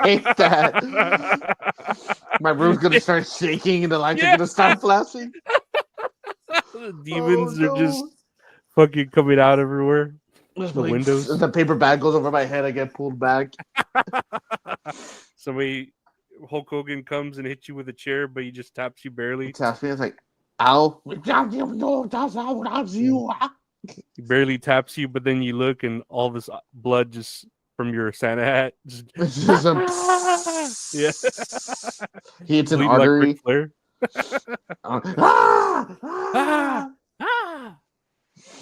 hate that. My room's gonna start shaking and the lights are gonna start flashing. The demons are just no. fucking coming out everywhere. Just The like, windows. the paper bag goes over my head. I get pulled back. Somebody, Hulk Hogan comes and hits you with a chair, but he just taps you barely. He taps me. It's like, ow. He barely taps you, but then you look and all this blood just from your Santa hat. Just, It's just a yeah. He hits an Bleeding like Ric artery. Flair. Ah! Ah!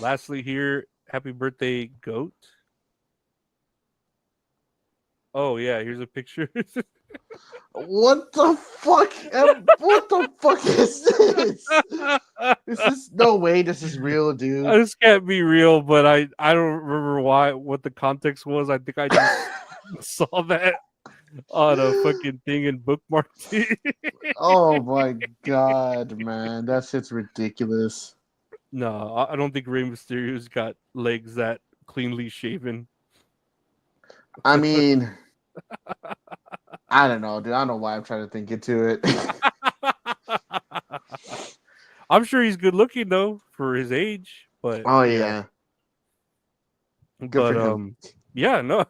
Lastly, here, happy birthday, Goat. Oh yeah, here's a picture. What the fuck? What the fuck is this? This is no way. This is real, dude. This can't be real, but I don't remember what the context was. I think I just saw that on a fucking thing and bookmarked it. Oh my god, man, that shit's ridiculous. No, I don't think Rey Mysterio's got legs that cleanly shaven. I mean, I don't know, dude. I don't know why I'm trying to think into it. I'm sure he's good looking though for his age, but Oh yeah, good but for him. yeah, no.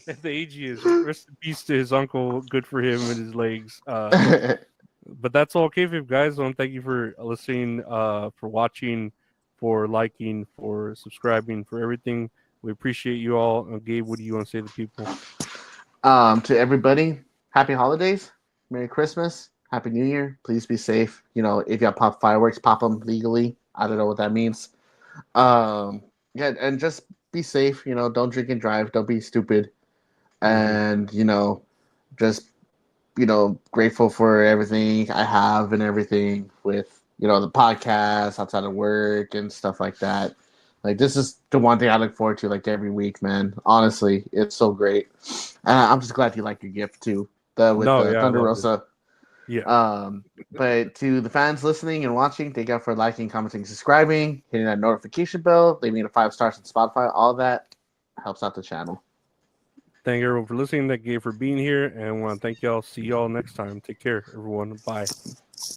At the age he is, rest in peace to his uncle. Good for him and his legs. But that's all, Kayfabe guys. I want to thank you for listening, for watching, for liking, for subscribing, for everything. We appreciate you all. Gabe, what do you want to say to the people? To everybody, happy holidays, Merry Christmas, Happy New Year. Please be safe. You know, if you pop fireworks, pop them legally. I don't know what that means. Yeah, and just be safe. You know, don't drink and drive. Don't be stupid. And you know, just grateful for everything I have and everything with the podcast outside of work and stuff like that. Like, this is the one thing I look forward to like every week, man. Honestly, it's so great. I'm just glad you like your gift too, with I Thunder love Rosa. it. Yeah. But to the fans listening and watching, thank you for liking, commenting, subscribing, hitting that notification bell, leaving a 5 stars on Spotify. All that helps out the channel. Thank everyone for listening. Thank Gabe for being here, and I want to thank y'all. See y'all next time. Take care, everyone. Bye.